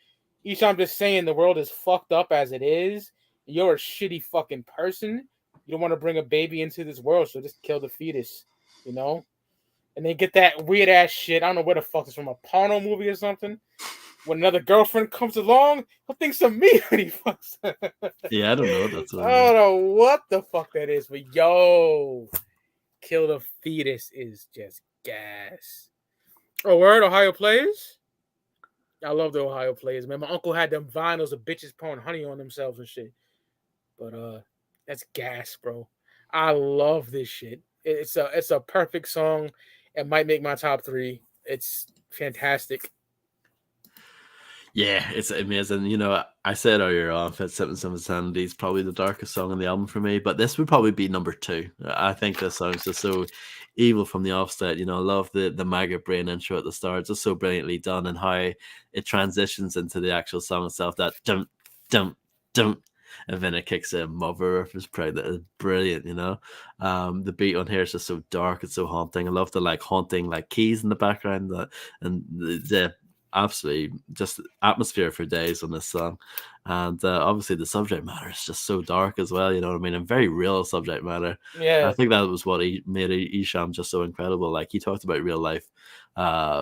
[SPEAKER 1] I'm just saying the world is fucked up as it is. You're a shitty fucking person. You don't want to bring a baby into this world, so just kill the fetus, And then get that weird ass shit. I don't know where the fuck it's from, a porno movie or something. When another girlfriend comes along, he'll think of me when he fucks.
[SPEAKER 2] Yeah, I don't know. That's what
[SPEAKER 1] I don't know what the fuck that is, but yo, kill the fetus is just gas. Oh, word, Ohio players? I love the Ohio players, man. My uncle had them vinyls of bitches pouring honey on themselves and shit. But that's gas, bro. I love this shit. It's a perfect song. It might make my top 3. It's fantastic.
[SPEAKER 2] Yeah, it's amazing. I said earlier on, Fit 77 Sanity is probably the darkest song on the album for me, but this would probably be number 2. I think this song's just so evil from the offset. I love the maggot brain intro at the start. It's just so brilliantly done, and how it transitions into the actual song itself. That dum dum dum, and then it kicks in. Mother Earth is proud. That is brilliant. The beat on here is just so dark. It's so haunting. I love the haunting keys in the background. And the absolutely just atmosphere for days on this song. And obviously the subject matter is just so dark as well, you know what I mean, and very real subject matter.
[SPEAKER 1] Yeah.
[SPEAKER 2] I think that was what made Esham just so incredible. He talked about real life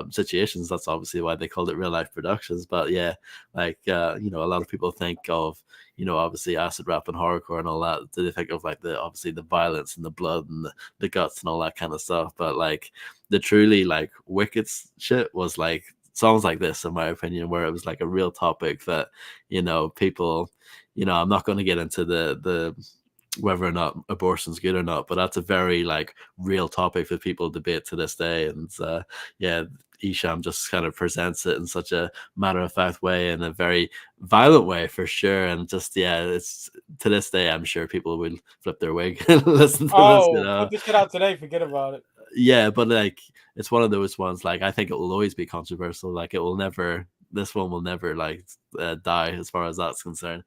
[SPEAKER 2] situations. That's obviously why they called it real life productions. But yeah, a lot of people think of, obviously acid rap and horrorcore and all that. They think of obviously the violence and the blood and the guts and all that kind of stuff. But the truly wicked shit was songs like this, in my opinion, where it was a real topic that people, I'm not going to get into the whether or not abortion's good or not, but that's a very real topic for people to debate to this day. And yeah, Esham just kind of presents it in such a matter-of-fact way, in a very violent way for sure. And just it's to this day, I'm sure people will flip their wig and listen to this.
[SPEAKER 1] Put this shit out today, forget about it.
[SPEAKER 2] Yeah, but it's one of those ones, I think it will always be controversial. This one will never die as far as that's concerned.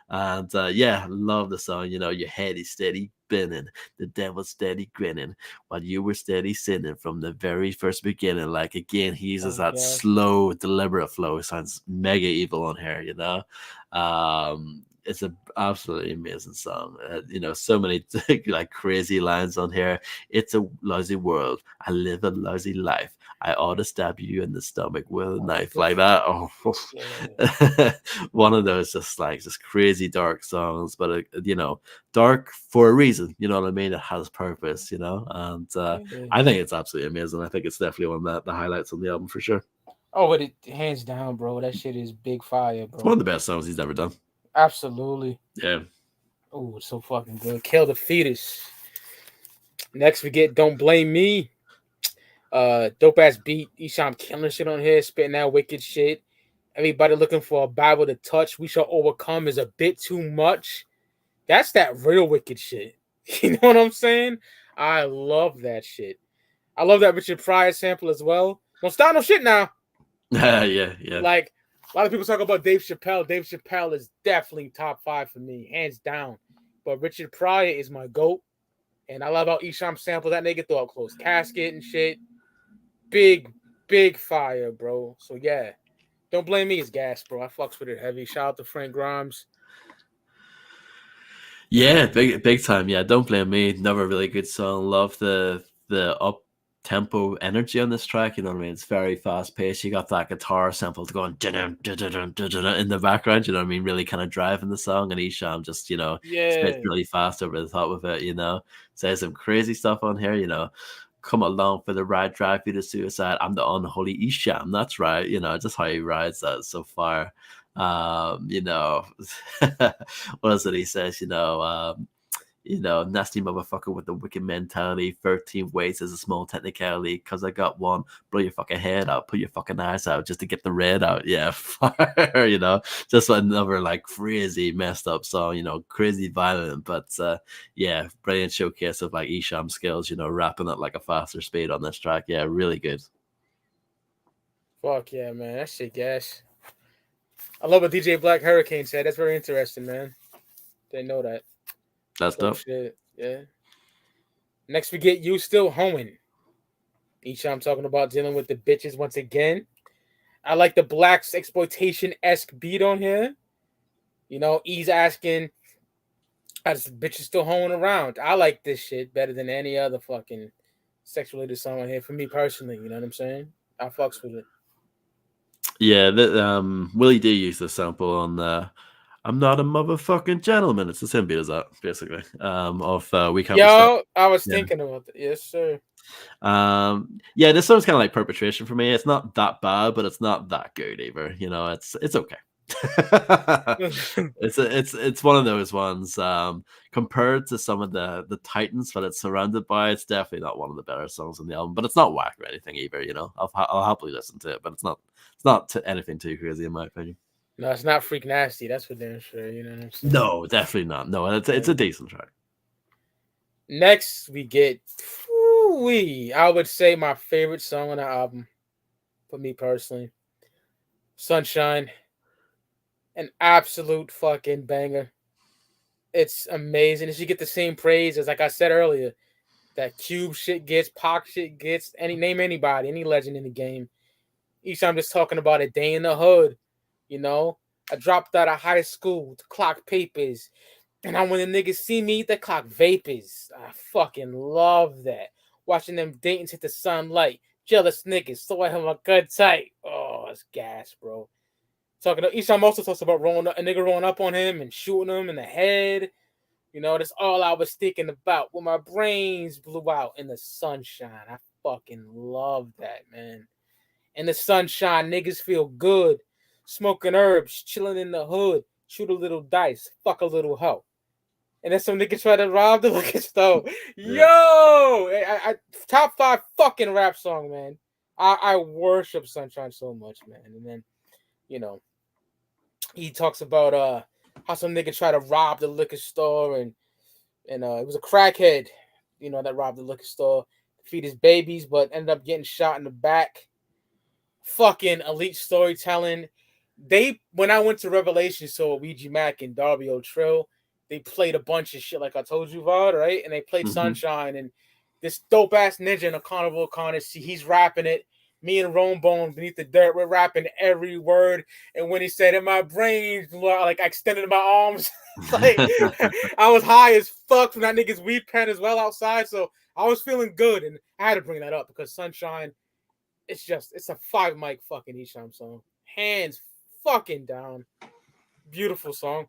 [SPEAKER 2] And yeah, love the song. Your head is steady spinning, the devil's steady grinning, while you were steady sinning from the very first beginning. Again, he uses that slow, deliberate flow. It sounds mega evil on here, it's an absolutely amazing song. So many crazy lines on here. It's a lousy world. I live a lousy life. I ought to stab you in the stomach with a knife, like that. Oh, yeah. One of those just crazy dark songs, but dark for a reason. You know what I mean? It has purpose. And I think it's absolutely amazing. I think it's definitely one of the highlights on the album for sure.
[SPEAKER 1] Oh, but it hands down, bro. That shit is big fire, bro.
[SPEAKER 2] It's one of the best songs he's ever done.
[SPEAKER 1] Absolutely.
[SPEAKER 2] Yeah.
[SPEAKER 1] Oh, it's so fucking good. Kill the Fetus. Next we get Don't Blame Me. Dope ass beat. Esham killing shit on here, spitting that wicked shit. Everybody looking for a Bible to touch. We shall overcome is a bit too much. That's that real wicked shit. You know what I'm saying? I love that shit. I love that Richard Pryor sample as well. Don't start no shit now.
[SPEAKER 2] Yeah.
[SPEAKER 1] A lot of people talk about Dave Chappelle. Dave Chappelle is definitely top 5 for me, hands down. But Richard Pryor is my GOAT. And I love how Esham sampled that nigga through a closed casket and shit. Big fire, bro. So yeah. Don't Blame Me is gas, bro. I fucks with it heavy. Shout out to Frank Grimes.
[SPEAKER 2] Yeah, big time. Yeah, Don't Blame Me. Never really good song. Love the tempo energy on this track. You know what I mean? It's very fast paced. You got that guitar sample going in the background. You know what I mean? Really kind of driving the song, and Esham just spits
[SPEAKER 1] Yeah.
[SPEAKER 2] really fast over the top of it. Says some crazy stuff on here. Come along for the ride, drive you to suicide. I'm the unholy Esham. That's right. Just how he rides that so far. What is it he says? Nasty motherfucker with the wicked mentality. 13 ways is a small technicality. Cause I got one. Blow your fucking head out. Put your fucking eyes out just to get the red out. Yeah, fire. Just another like crazy messed up song. Crazy violent, but yeah, brilliant showcase of like Esham skills. Rapping at like a faster speed on this track. Yeah, really good.
[SPEAKER 1] Fuck yeah, man. That shit gas. I love what DJ Black Hurricane said. That's very interesting, man. Didn't know that.
[SPEAKER 2] That's dope.
[SPEAKER 1] Shit. Yeah. Next we get You Still Hoeing. I'm talking about dealing with the bitches once again. I like the Black's exploitation-esque beat on here. He's asking, "Is the bitches still hoeing around?" I like this shit better than any other fucking sexual-related song on here for me personally. You know what I'm saying? I fucks with it.
[SPEAKER 2] Yeah, Willie D used the sample on I'm not a motherfucking gentleman. It's the same beat as that, basically. Of We Can't Be Stopped.
[SPEAKER 1] I was thinking about that. Yes, sir.
[SPEAKER 2] Yeah, this song's kind of like Perpetration for me. It's not that bad, but it's not that good either. It's okay. it's one of those ones. Compared to some of the titans that it's surrounded by, it's definitely not one of the better songs on the album. But it's not whack or anything either. I'll happily listen to it, but it's not anything too crazy in my opinion.
[SPEAKER 1] No, it's not freak nasty. That's for damn sure. You know what I'm saying?
[SPEAKER 2] No, definitely not. No, it's a decent track.
[SPEAKER 1] Next, we get I would say my favorite song on the album, for me personally, Sunshine. An absolute fucking banger. It's amazing. It should get the same praise as, like I said earlier, that Cube shit gets, Pac shit gets, name anybody, any legend in the game. Each time I'm just talking about a day in the hood. I dropped out of high school to clock papers. And when the niggas see me, they clock vapors. I fucking love that. Watching them Dayton's hit the sunlight. Jealous niggas. So I have my gun tight. Oh, it's gas, bro. Each time also talks about a nigga rolling up on him and shooting him in the head. That's all I was thinking about when my brains blew out in the sunshine. I fucking love that, man. In the sunshine, niggas feel good. Smoking herbs, chilling in the hood. Shoot a little dice, fuck a little hoe. And then some nigga try to rob the liquor store. Yeah. Yo! I top 5 fucking rap song, man. I worship Sunshine so much, man. And then, he talks about how some nigga tried to rob the liquor store and it was a crackhead, that robbed the liquor store to feed his babies, but ended up getting shot in the back. Fucking elite storytelling. When I went to Revelation, so Ouija Mac and Darby O'Trill, they played a bunch of shit like I told you about, right? And they played Sunshine and this dope ass ninja in a carnival see he's rapping it. Me and Rome Bone beneath the dirt, we're rapping every word. And when he said in my brain, like I extended my arms, like I was high as fuck from that nigga's weed pen as well outside. So I was feeling good, and I had to bring that up because Sunshine, it's a 5 mic fucking Esham song. Hands fucking down. Beautiful song.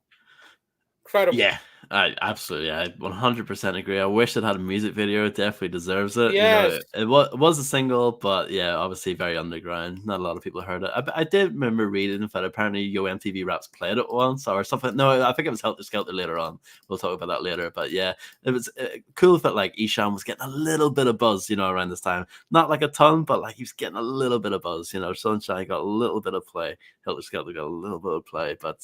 [SPEAKER 1] Incredible.
[SPEAKER 2] Yeah, I 100% agree. I wish it had a music video. It definitely deserves it.
[SPEAKER 1] Yes.
[SPEAKER 2] It was a single, but yeah, obviously very underground. Not a lot of people heard it. I did remember reading that apparently Yo MTV Raps played it once or something. No, I think it was Helter Skelter later on. We'll talk about that later. But yeah, it was cool that like Esham was getting a little bit of buzz, around this time. Not like a ton, but like he was getting a little bit of buzz. Sunshine got a little bit of play. Helter Skelter got a little bit of play, but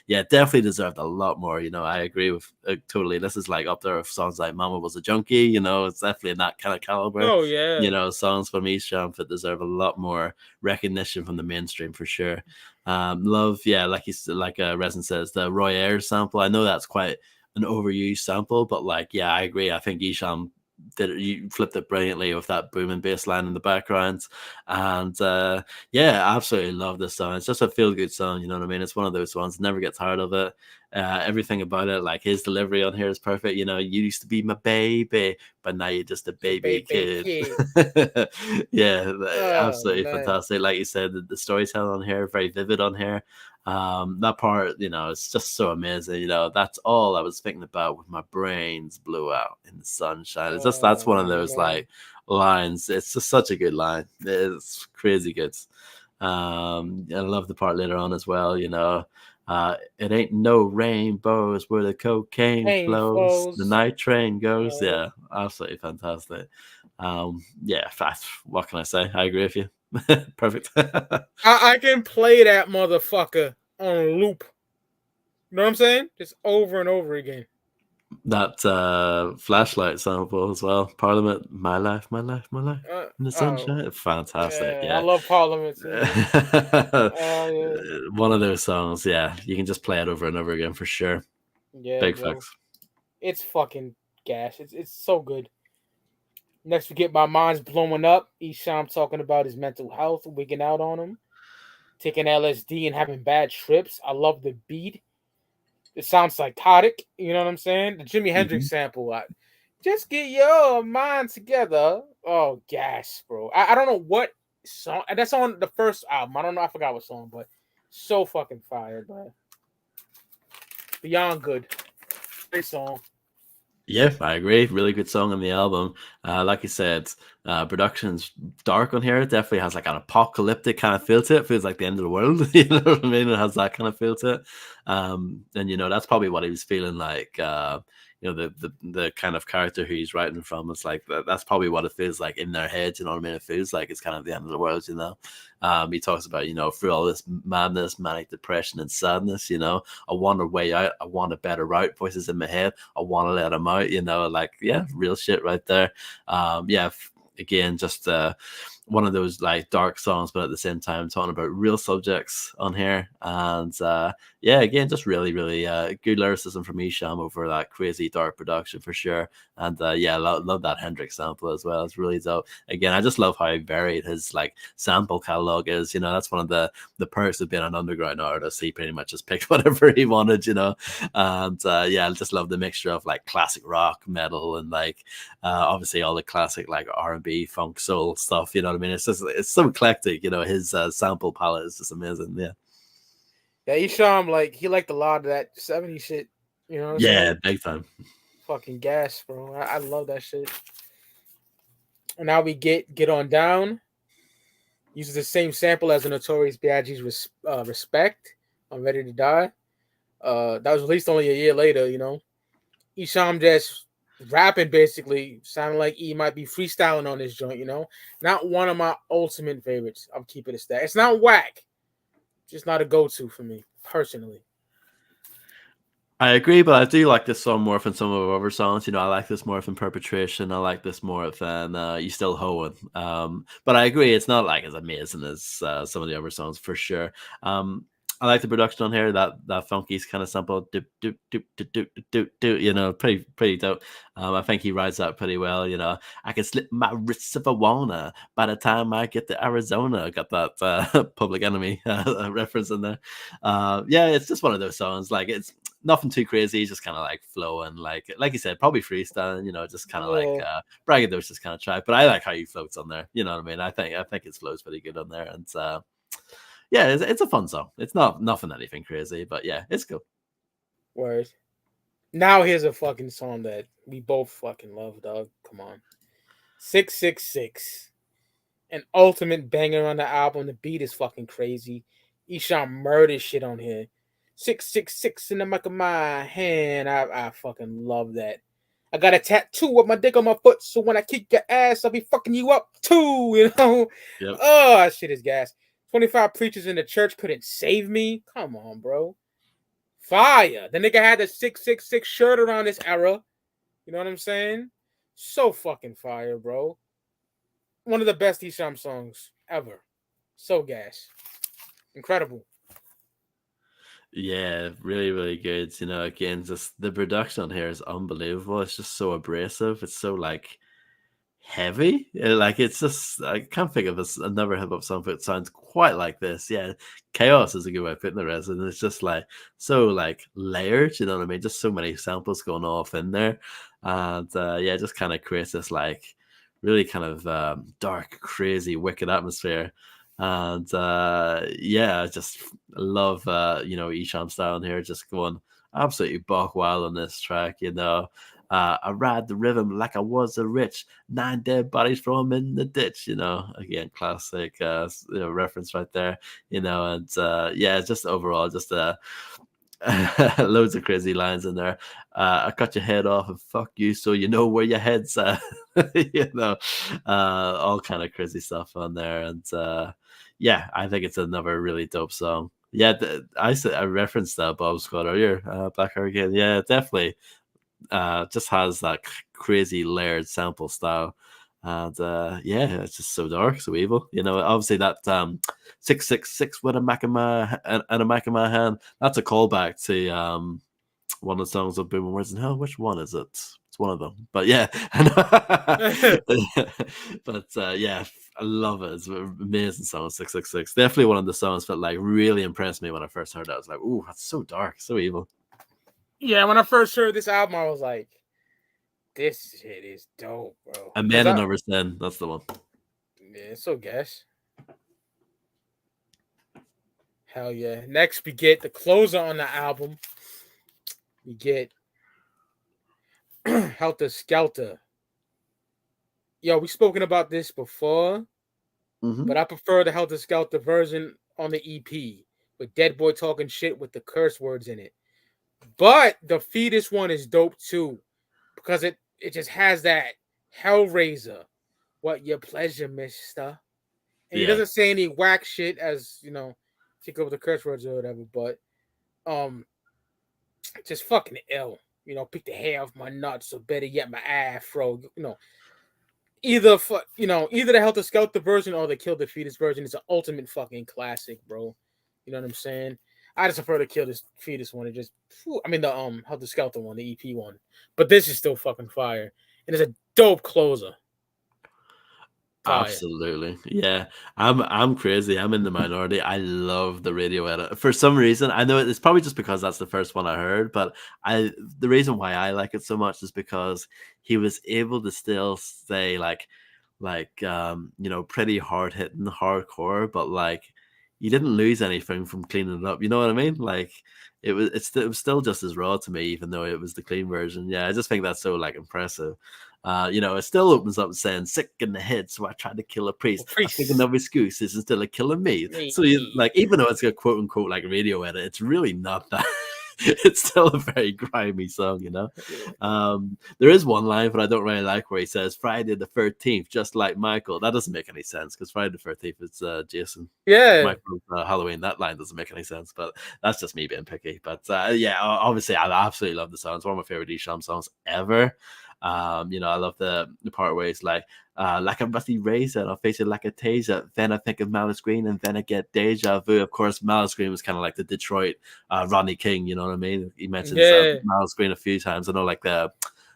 [SPEAKER 2] yeah, definitely deserved a lot more. I agree with totally. This is like up there with songs like "Mama Was a Junkie." It's definitely in that kind of caliber.
[SPEAKER 1] Oh yeah.
[SPEAKER 2] Songs from Esham that deserve a lot more recognition from the mainstream for sure. Love, yeah, like Resin says, the Roy Ayers sample. I know that's quite an overused sample, but like, yeah, I agree. I think Esham you flipped it brilliantly with that booming bass line in the background. And yeah, I absolutely love this song. It's just a feel good song, you know what I mean? It's one of those ones, never get tired of it. Everything about it, like his delivery on here is perfect. You know, you used to be my baby, but now you're just a
[SPEAKER 1] The
[SPEAKER 2] baby
[SPEAKER 1] baby
[SPEAKER 2] kid.
[SPEAKER 1] kid.
[SPEAKER 2] Yeah,
[SPEAKER 1] Oh
[SPEAKER 2] absolutely
[SPEAKER 1] man.
[SPEAKER 2] fantastic. Like you said, the storytelling on here, very vivid on here. That part, you know, it's just so amazing. You know, that's all I was thinking about with my brains blew out in the sunshine. It's just that's
[SPEAKER 1] Oh
[SPEAKER 2] one of those
[SPEAKER 1] man.
[SPEAKER 2] like lines. It's just such a good line. It's crazy good. I love the part later on as well. You know, it ain't no rainbows where the cocaine
[SPEAKER 1] Pain
[SPEAKER 2] flows, the
[SPEAKER 1] flows.
[SPEAKER 2] night train goes.
[SPEAKER 1] Uh,
[SPEAKER 2] Yeah, absolutely fantastic. Yeah, what can I say? I agree with you. Perfect.
[SPEAKER 1] I can play that motherfucker on loop. You know what I'm saying? Just over and over again.
[SPEAKER 2] That flashlight sample as well. Parliament, my life, my life, my life
[SPEAKER 1] Uh,
[SPEAKER 2] in the
[SPEAKER 1] oh,
[SPEAKER 2] sunshine. Fantastic,
[SPEAKER 1] yeah. I
[SPEAKER 2] yeah.
[SPEAKER 1] love Parliament too. Yeah.
[SPEAKER 2] One of those songs, yeah. You can just play it over and over again for sure.
[SPEAKER 1] Yeah,
[SPEAKER 2] Big
[SPEAKER 1] bro.
[SPEAKER 2] facts.
[SPEAKER 1] It's fucking gas. It's so good. Next, we get My Mind's Blowing Up. Esham talking about his mental health, wigging out on him, taking LSD and having bad trips. I love the beat. It sounds psychotic. You know what I'm saying? The Jimi
[SPEAKER 2] Hmm.
[SPEAKER 1] Hendrix sample. Just get your mind together. Oh, gas, bro. I don't know what song. That's on the first album. I don't know. I forgot what song, but so fucking fire, bro. Beyond good. Great song.
[SPEAKER 2] Yeah, I agree. Really good song on the album. Like you said, production's dark on here. It definitely has like an apocalyptic kind of feel to it. Feels like the end of the world. You know what I mean? It has that kind of feel to it. And you know, that's probably what he was feeling like. You know, the kind of character who he's writing from is like that's probably what it feels like in their head. You know what I mean? It feels like it's kind of the end of the world. You know, he talks about, you know, through all this madness, manic depression, and sadness. You know, I want a way out. I want a better route. Voices in my head. I want to let him out. You know, like yeah, real shit right there. Yeah, again, just one of those like dark songs, but at the same time talking about real subjects on here. And yeah, again, just really, really good lyricism from Esham over that crazy dark production for sure. And yeah, love that Hendrix sample as well. It's really dope. Again, I just love how varied his like sample catalog is. You know, that's one of the perks of being an underground artist. He pretty much just picked whatever he wanted. You know, and yeah, I just love the mixture of like classic rock, metal, and like obviously all the classic like R&B, funk, soul stuff. You know what I mean? It's just it's so eclectic. You know, his sample palette is just amazing. Yeah,
[SPEAKER 1] Yeah, Esham, like, he liked a lot of that 70s shit. You know what I'm
[SPEAKER 2] yeah,
[SPEAKER 1] saying?
[SPEAKER 2] big time.
[SPEAKER 1] Fucking gas, bro. I love that shit. And now we get on down. Uses the same sample as the Notorious B.I.G.'s Respect. I'm Ready to Die. That was released only a year later, you know. Esham just rapping basically, sounding like he might be freestyling on this joint, you know. Not one of my ultimate favorites. I'm keeping it stat. It's not whack, just not a go-to for me personally.
[SPEAKER 2] I agree, but I do like this song more than some of our other songs. You know, I like this more than Perpetration. I like this more than You Still Hoeing. But I agree, it's not like as amazing as some of the other songs for sure. I like the production on here. That funky kind of sample, doop, doop, doop, doop, doop, doop, doop, you know, pretty dope. I think he rides that pretty well. You know, I can slip my wrists if I wanna. By the time I get to Arizona, got that Public Enemy reference in there. Yeah, it's just one of those songs. Like it's nothing too crazy, just kind of like flowing, like you said, probably freestyling. You know, just kind of like
[SPEAKER 1] Yeah.
[SPEAKER 2] braggadocious kind of track. But I like how he floats on there. You know what I mean? I think his flow's pretty good on there, and yeah, it's a fun song. It's not nothing anything crazy, but yeah, it's cool.
[SPEAKER 1] Word. Now here's a fucking song that we both fucking love, dog. Come on. 666. An ultimate banger on the album. The beat is fucking crazy. Esham murdered shit on here. 666 in the back of my hand. I fucking love that. I got a tattoo of my dick on my foot, so when I kick your ass, I'll be fucking you up too, you know?
[SPEAKER 2] Yep.
[SPEAKER 1] Oh, that shit is gas. 25 preachers in the church couldn't save me. Come on, bro. Fire. The nigga had the 666 shirt around this era. You know what I'm saying? So fucking fire, bro. One of the best Esham songs ever. So gas. Incredible.
[SPEAKER 2] Yeah, really, really good. You know, again, just the production on here is unbelievable. It's just so abrasive. It's so like heavy. Like it's just I can't think of another hip hop song that sounds quite like this. Yeah, chaos is a good way of putting the rest, and it's just like so like layered. You know what I mean? Just so many samples going off in there, and yeah, it just kind of creates this like really kind of dark, crazy, wicked atmosphere. And yeah, I just love Esham style in here, just going absolutely buck wild on this track. I ride the rhythm like I was a rich 9 dead bodies from in the ditch. Again, classic reference right there. And yeah, just overall, just loads of crazy lines in there. I cut your head off and fuck you, so you know where your head's at. All kind of crazy stuff on there, and yeah, I think it's another really dope song. Yeah, I referenced Bob Scott earlier, Black Hurricane. Yeah, definitely just has that crazy layered sample style. And yeah, it's just so dark, so evil. Obviously that 666 with a Mac in my and a Mac in my hand. That's a callback to one of the songs of Booming Words in Hell. Which one is it? It's one of them. But yeah, but yeah, I love it. It's an amazing song, 666. Definitely one of the songs that like really impressed me when I first heard it. I was like, ooh, that's so dark, so evil.
[SPEAKER 1] Yeah, when I first heard this album, I was like, this shit is dope, bro.
[SPEAKER 2] A Man in Over Sin, that's the one.
[SPEAKER 1] Yeah, so gas. Hell yeah. Next, we get the closer on the album. We get Helter Skelter. Yo, we spoken about this before, but I prefer the Helter Skelter version on the EP with Dead Boy talking shit with the curse words in it. But the Fetus one is dope too, because it just has that Hellraiser. What your pleasure, mister? And he doesn't say any whack shit as, take over the curse words or whatever, but just fucking ill. Pick the hair off my nuts, or better yet, my afro. Either the Helter Skelter version or the Kill the Fetus version is an ultimate fucking classic, bro. You know what I'm saying? I just prefer the Kill the Fetus one. The Helter Skelter one, the EP one. But this is still fucking fire. And it's a dope closer.
[SPEAKER 2] Absolutely. Yeah. I'm crazy. I'm in the minority. I love the radio edit. For some reason, I know it's probably just because that's the first one I heard, but the reason why I like it so much is because he was able to still say pretty hard hitting hardcore, but like you didn't lose anything from cleaning it up. You know what I mean? Like it was still just as raw to me, even though it was the clean version. Yeah, I just think that's so like impressive. It still opens up saying sick in the head, so I tried to kill a priest. I'm thinking of excuses instead of killing me. So even though it's a quote unquote like radio edit, it's really not that. It's still a very grimy song, There is one line that I don't really like where he says Friday the 13th, just like Michael. That doesn't make any sense because Friday the 13th is Jason.
[SPEAKER 1] Yeah.
[SPEAKER 2] Michael's Halloween. That line doesn't make any sense, but that's just me being picky. But yeah, obviously I absolutely love the song. It's one of my favorite Esham songs ever. I love the part where it's like a rusty razor, and I'll face it like a taser. Then I think of Malice Green, and then I get deja vu. Of course, Malice Green was kind of like the Detroit Rodney King. You know what I mean? He mentions Malice Green a few times. I know, like the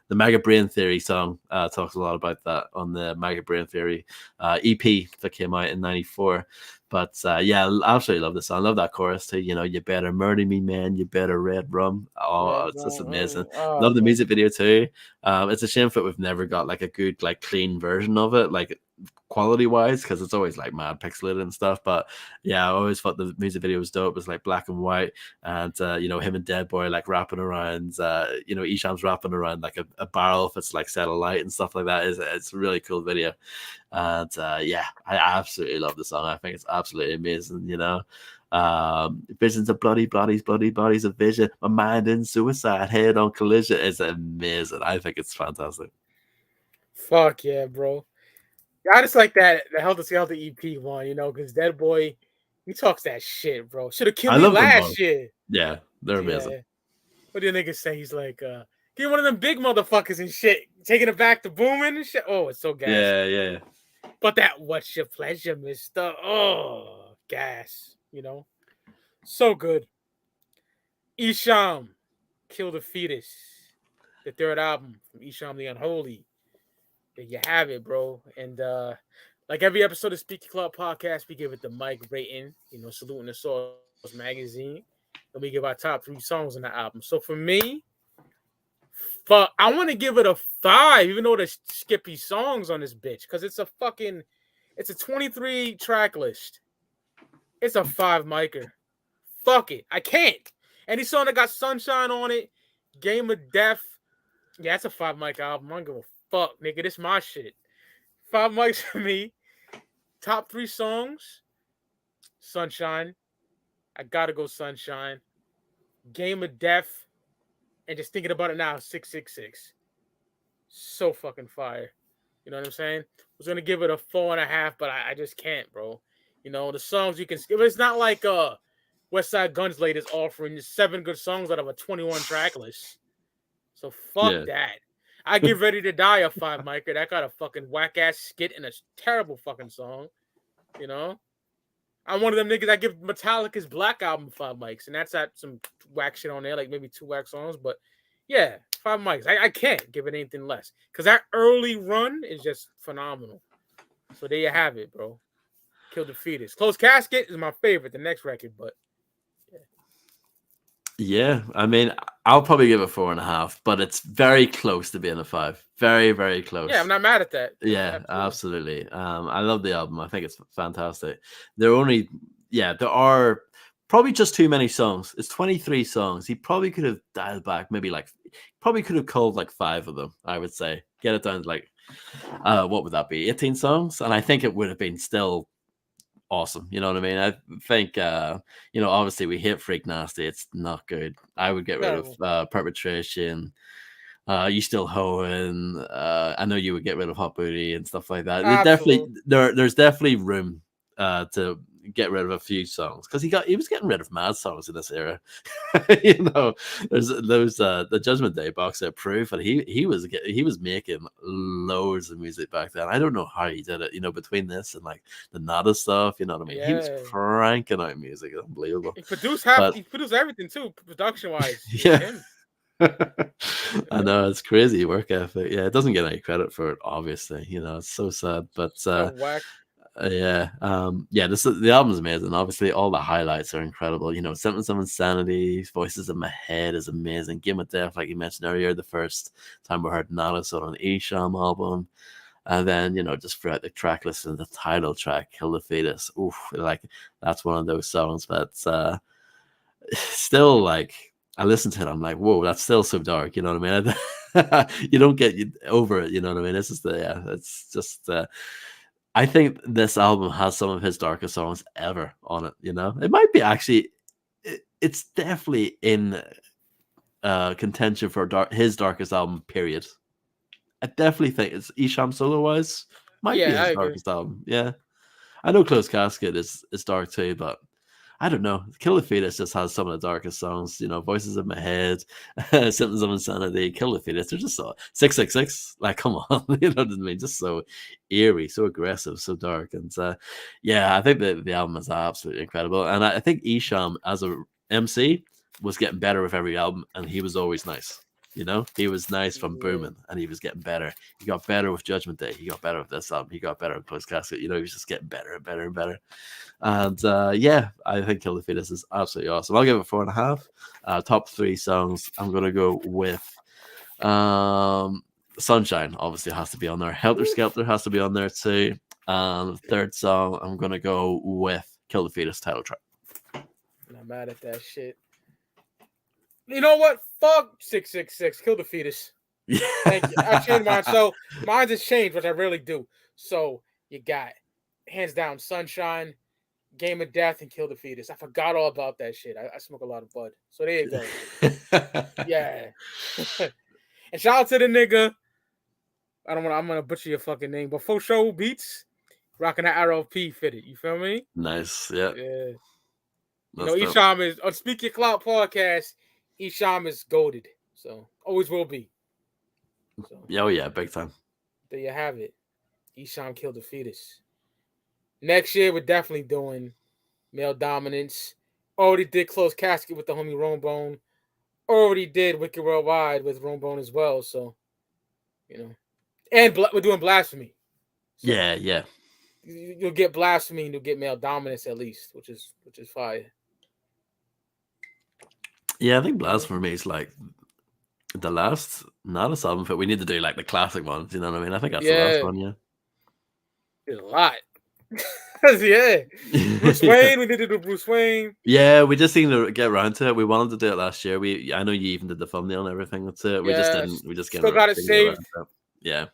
[SPEAKER 2] Maggot Brain Theory song talks a lot about that on the Maggot Brain Theory EP that came out in '94. But yeah, I absolutely love this song. I love that chorus too. You better murder me, man. You better red rum. Oh, it's just amazing. Love the music video too. It's a shame that we've never got like a good, like clean version of it, like quality wise, because it's always like mad pixelated and stuff. But yeah, I always thought the music video was dope. It was like black and white, and him and Dead Boy like rapping around. Esham's rapping around like a barrel if it's like set alight and stuff like that. It's a really cool video. And yeah, I absolutely love the song. I think it's absolutely amazing. Visions of bloody bodies of vision. My mind in suicide, head on collision. It's amazing. I think it's fantastic.
[SPEAKER 1] Fuck yeah, bro. I just like that the Helter Skelter EP one, because Dead Boy, he talks that shit, bro. Should have killed me last year.
[SPEAKER 2] Yeah, they're amazing.
[SPEAKER 1] What do the niggas say? He's like, get one of them big motherfuckers and shit, taking it back to booming and shit. Oh, it's so gas.
[SPEAKER 2] Yeah.
[SPEAKER 1] But that what's your pleasure, mister? Oh, gas, So good. Esham, Kill the Fetus. The third album from Esham The Unholy. There you have it, bro. And like every episode of Speak Your Clout Podcast, we give it the mic rating, saluting the Source magazine. And we give our top 3 songs on the album. So for me, I want to give it a 5, even though there's skippy songs on this bitch, because it's a 23 track list. It's a 5 micer. Fuck it. I can't. Any song that got Sunshine on it, Game of Death, yeah, it's a 5 mic album. I don't give a fuck, nigga. This my shit. 5 mics for me. Top 3 songs, Sunshine. I gotta go Sunshine. Game of Death, and just thinking about it now, 666. So fucking fire. You know what I'm saying? I was gonna give it a 4.5, but I just can't, bro. The songs you can skip. It's not like West Side Gun's latest offering 7 good songs out of a 21 track list. So fuck
[SPEAKER 2] Yeah.
[SPEAKER 1] that. I give Ready to Die a 5 micer. That got a fucking whack ass skit and a terrible fucking song. I'm one of them niggas that give Metallica's Black Album 5 mics, and that's at some whack shit on there, like maybe 2 whack songs. But yeah, 5 mics. I can't give it anything less because that early run is just phenomenal. So there you have it, bro. Kill the Fetus. Closed Casket is my favorite, the next record, but
[SPEAKER 2] Yeah, I mean, I'll probably give it 4.5, but it's very close to being a 5. Very, very close.
[SPEAKER 1] yeah, I'm not mad at that.
[SPEAKER 2] Yeah, absolutely. I love the album. I think it's fantastic. There are probably just too many songs. It's 23 songs. He probably could have dialed back, probably could have culled like 5 of them, I would say. Get it down to like, what would that be? 18 songs? And I think it would have been still awesome. You know what I mean? I think, obviously we hit Freak Nasty. It's not good. I would get rid of Perpetration. You still hoeing. I know you would get rid of Hot Booty and stuff like that. There's definitely room to get rid of a few songs because he was getting rid of mad songs in this era. There's those the Judgment Day box set proof, and he was making loads of music back then. I don't know how he did it. Between this and like the Nada stuff, you know what I mean? Yeah. He was cranking out music. It's unbelievable.
[SPEAKER 1] He produced everything too, production wise.
[SPEAKER 2] Yeah. I know, it's crazy work ethic. Yeah, it doesn't get any credit for it, obviously. It's so sad. But the album's amazing. Obviously, all the highlights are incredible. Symptoms of Insanity, Voices in My Head is amazing. Game of Death, like you mentioned earlier, the first time we heard Nada on an Esham album. And then, just throughout the track list and the title track, Kill the Fetus. Oof, like that's one of those songs that's still like, I listen to it, I'm like, whoa, that's still so dark. You know what I mean? You don't get over it. You know what I mean? It's just, I think this album has some of his darkest songs ever on it. It might be actually, it's definitely in contention for his darkest album, period. I definitely think it's Esham solo wise, might be his darkest album. Yeah. I know Closed Casket is dark too, but I don't know. Kill the Fetus just has some of the darkest songs. Voices in My Head, Symptoms of Insanity, Kill the Fetus. They're just so 666. Like, come on, you know what I mean? Just so eerie, so aggressive, so dark. And I think the album is absolutely incredible. And I think Esham as a MC was getting better with every album, and he was always nice. He was nice from Booming, and he was getting better. He got better with Judgment Day. He got better with this album. He got better with Closed Casket. He was just getting better and better and better. And I think Kill the Fetus is absolutely awesome. I'll give it 4.5. Top 3 songs, I'm gonna go with Sunshine. Obviously, has to be on there. Helter Skelter has to be on there too. And the third song, I'm gonna go with Kill the Fetus title track.
[SPEAKER 1] I'm not mad at that shit. You know what? Fuck 666. Kill the Fetus. Thank you. I changed mine. So mine has changed, which I rarely do. So you got hands down Sunshine, Game of Death, and Kill the Fetus. I forgot all about that shit. I smoke a lot of bud. So there you go. Yeah. And shout out to the nigga. I'm gonna butcher your fucking name, but Faux Show Beats, rocking that RLP fitted. You feel me?
[SPEAKER 2] Nice. Yeah.
[SPEAKER 1] Yeah. Esham is on Speak Your Clout Podcast. Esham is goated, so always will be. So,
[SPEAKER 2] oh yeah, big time.
[SPEAKER 1] There you have it. Esham Kill the Fetus. Next year we're definitely doing Male Dominance. Already did Closed Casket with the homie Rombone. Already did Wicked Worldwide with Rombone as well. So, And we're doing blasphemy. So
[SPEAKER 2] Yeah.
[SPEAKER 1] you'll get blasphemy and you'll get male dominance at least, which is fire.
[SPEAKER 2] Yeah, I think Blasphemy is like the last, not a album fit. We need to do like the classic ones, you know what I mean? I think that's the last
[SPEAKER 1] Yeah,
[SPEAKER 2] one, yeah.
[SPEAKER 1] there's a lot. Yeah, Bruce Wayne. We need to do Bruce Wayne.
[SPEAKER 2] Yeah, we just seemed to get around to it. We wanted to do it last year. I know you even did the thumbnail and everything. That's it. We just
[SPEAKER 1] Yeah,
[SPEAKER 2] didn't. We just
[SPEAKER 1] still got it
[SPEAKER 2] didn't get around
[SPEAKER 1] saved.
[SPEAKER 2] to it. Yeah.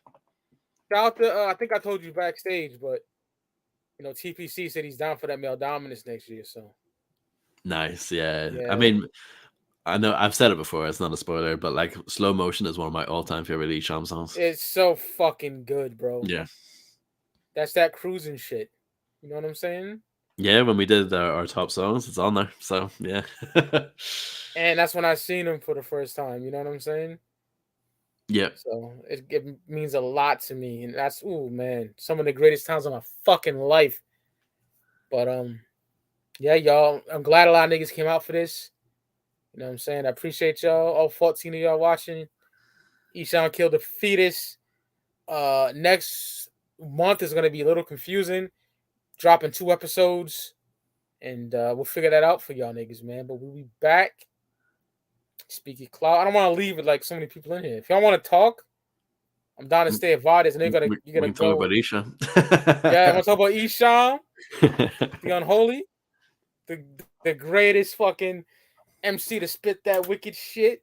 [SPEAKER 1] Shout out to I think I told you backstage, but TPC said he's down for that male dominance next year. So
[SPEAKER 2] Nice. Yeah.
[SPEAKER 1] yeah,
[SPEAKER 2] I mean, I know I've said it before. It's not a spoiler, but like Slow Motion is one of my all-time favorite Esham songs.
[SPEAKER 1] it's so fucking good, bro.
[SPEAKER 2] Yeah.
[SPEAKER 1] That's that cruising shit. You know what I'm saying?
[SPEAKER 2] Yeah, when we did our top songs, it's on there. So yeah.
[SPEAKER 1] And that's when I seen him for the first time. You know what I'm saying?
[SPEAKER 2] Yeah.
[SPEAKER 1] So it means a lot to me, and that's man, some of the greatest times of my fucking life. But yeah, y'all, I'm glad a lot of niggas came out for this. You know what I'm saying? I appreciate y'all. All 14 of y'all watching. Esham KKKill The Fetus. Next month is gonna be a little confusing. Dropping 2 episodes, and we'll figure that out for y'all niggas, man. But we'll be back. Speak Ya Clout. I don't want to leave with like so many people in here. If y'all want to talk, I'm down to stay at Vardis, and you're gonna
[SPEAKER 2] we can talk
[SPEAKER 1] go.
[SPEAKER 2] about Esham.
[SPEAKER 1] Yeah, I want to talk about Esham The Unholy, the greatest fucking MC to spit that wicked shit.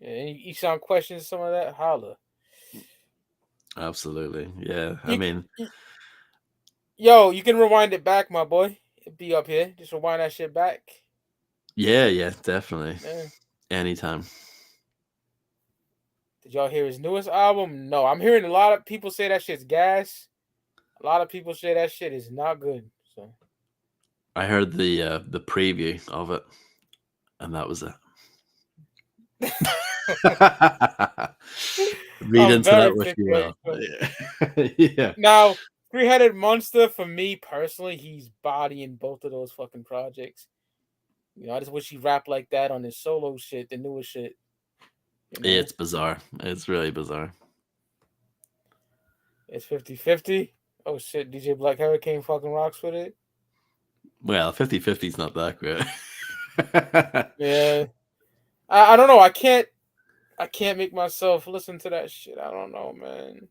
[SPEAKER 1] Yeah, any Esham questions, some of that, holla.
[SPEAKER 2] Absolutely, yeah. I mean,
[SPEAKER 1] yo, you can rewind it back, my boy. It'd be up here. Just rewind that shit back.
[SPEAKER 2] yeah, definitely.
[SPEAKER 1] Yeah.
[SPEAKER 2] Anytime.
[SPEAKER 1] Did y'all hear his newest album? No, I'm hearing a lot of people say that shit's gas. A lot of people say that shit is not good. So
[SPEAKER 2] I heard the preview of it, and that was it. Read into that what you will. Yeah.
[SPEAKER 1] Now, 3-Headed Monster, for me personally, he's bodying both of those fucking projects. I just wish he rapped like that on his solo shit, the newest shit.
[SPEAKER 2] It's bizarre. It's really bizarre.
[SPEAKER 1] It's 50-50. Oh shit, DJ Black Hurricane fucking rocks with it.
[SPEAKER 2] Well, 50-50 is not that great.
[SPEAKER 1] Yeah. I don't know. I can't make myself listen to that shit. I don't know, man.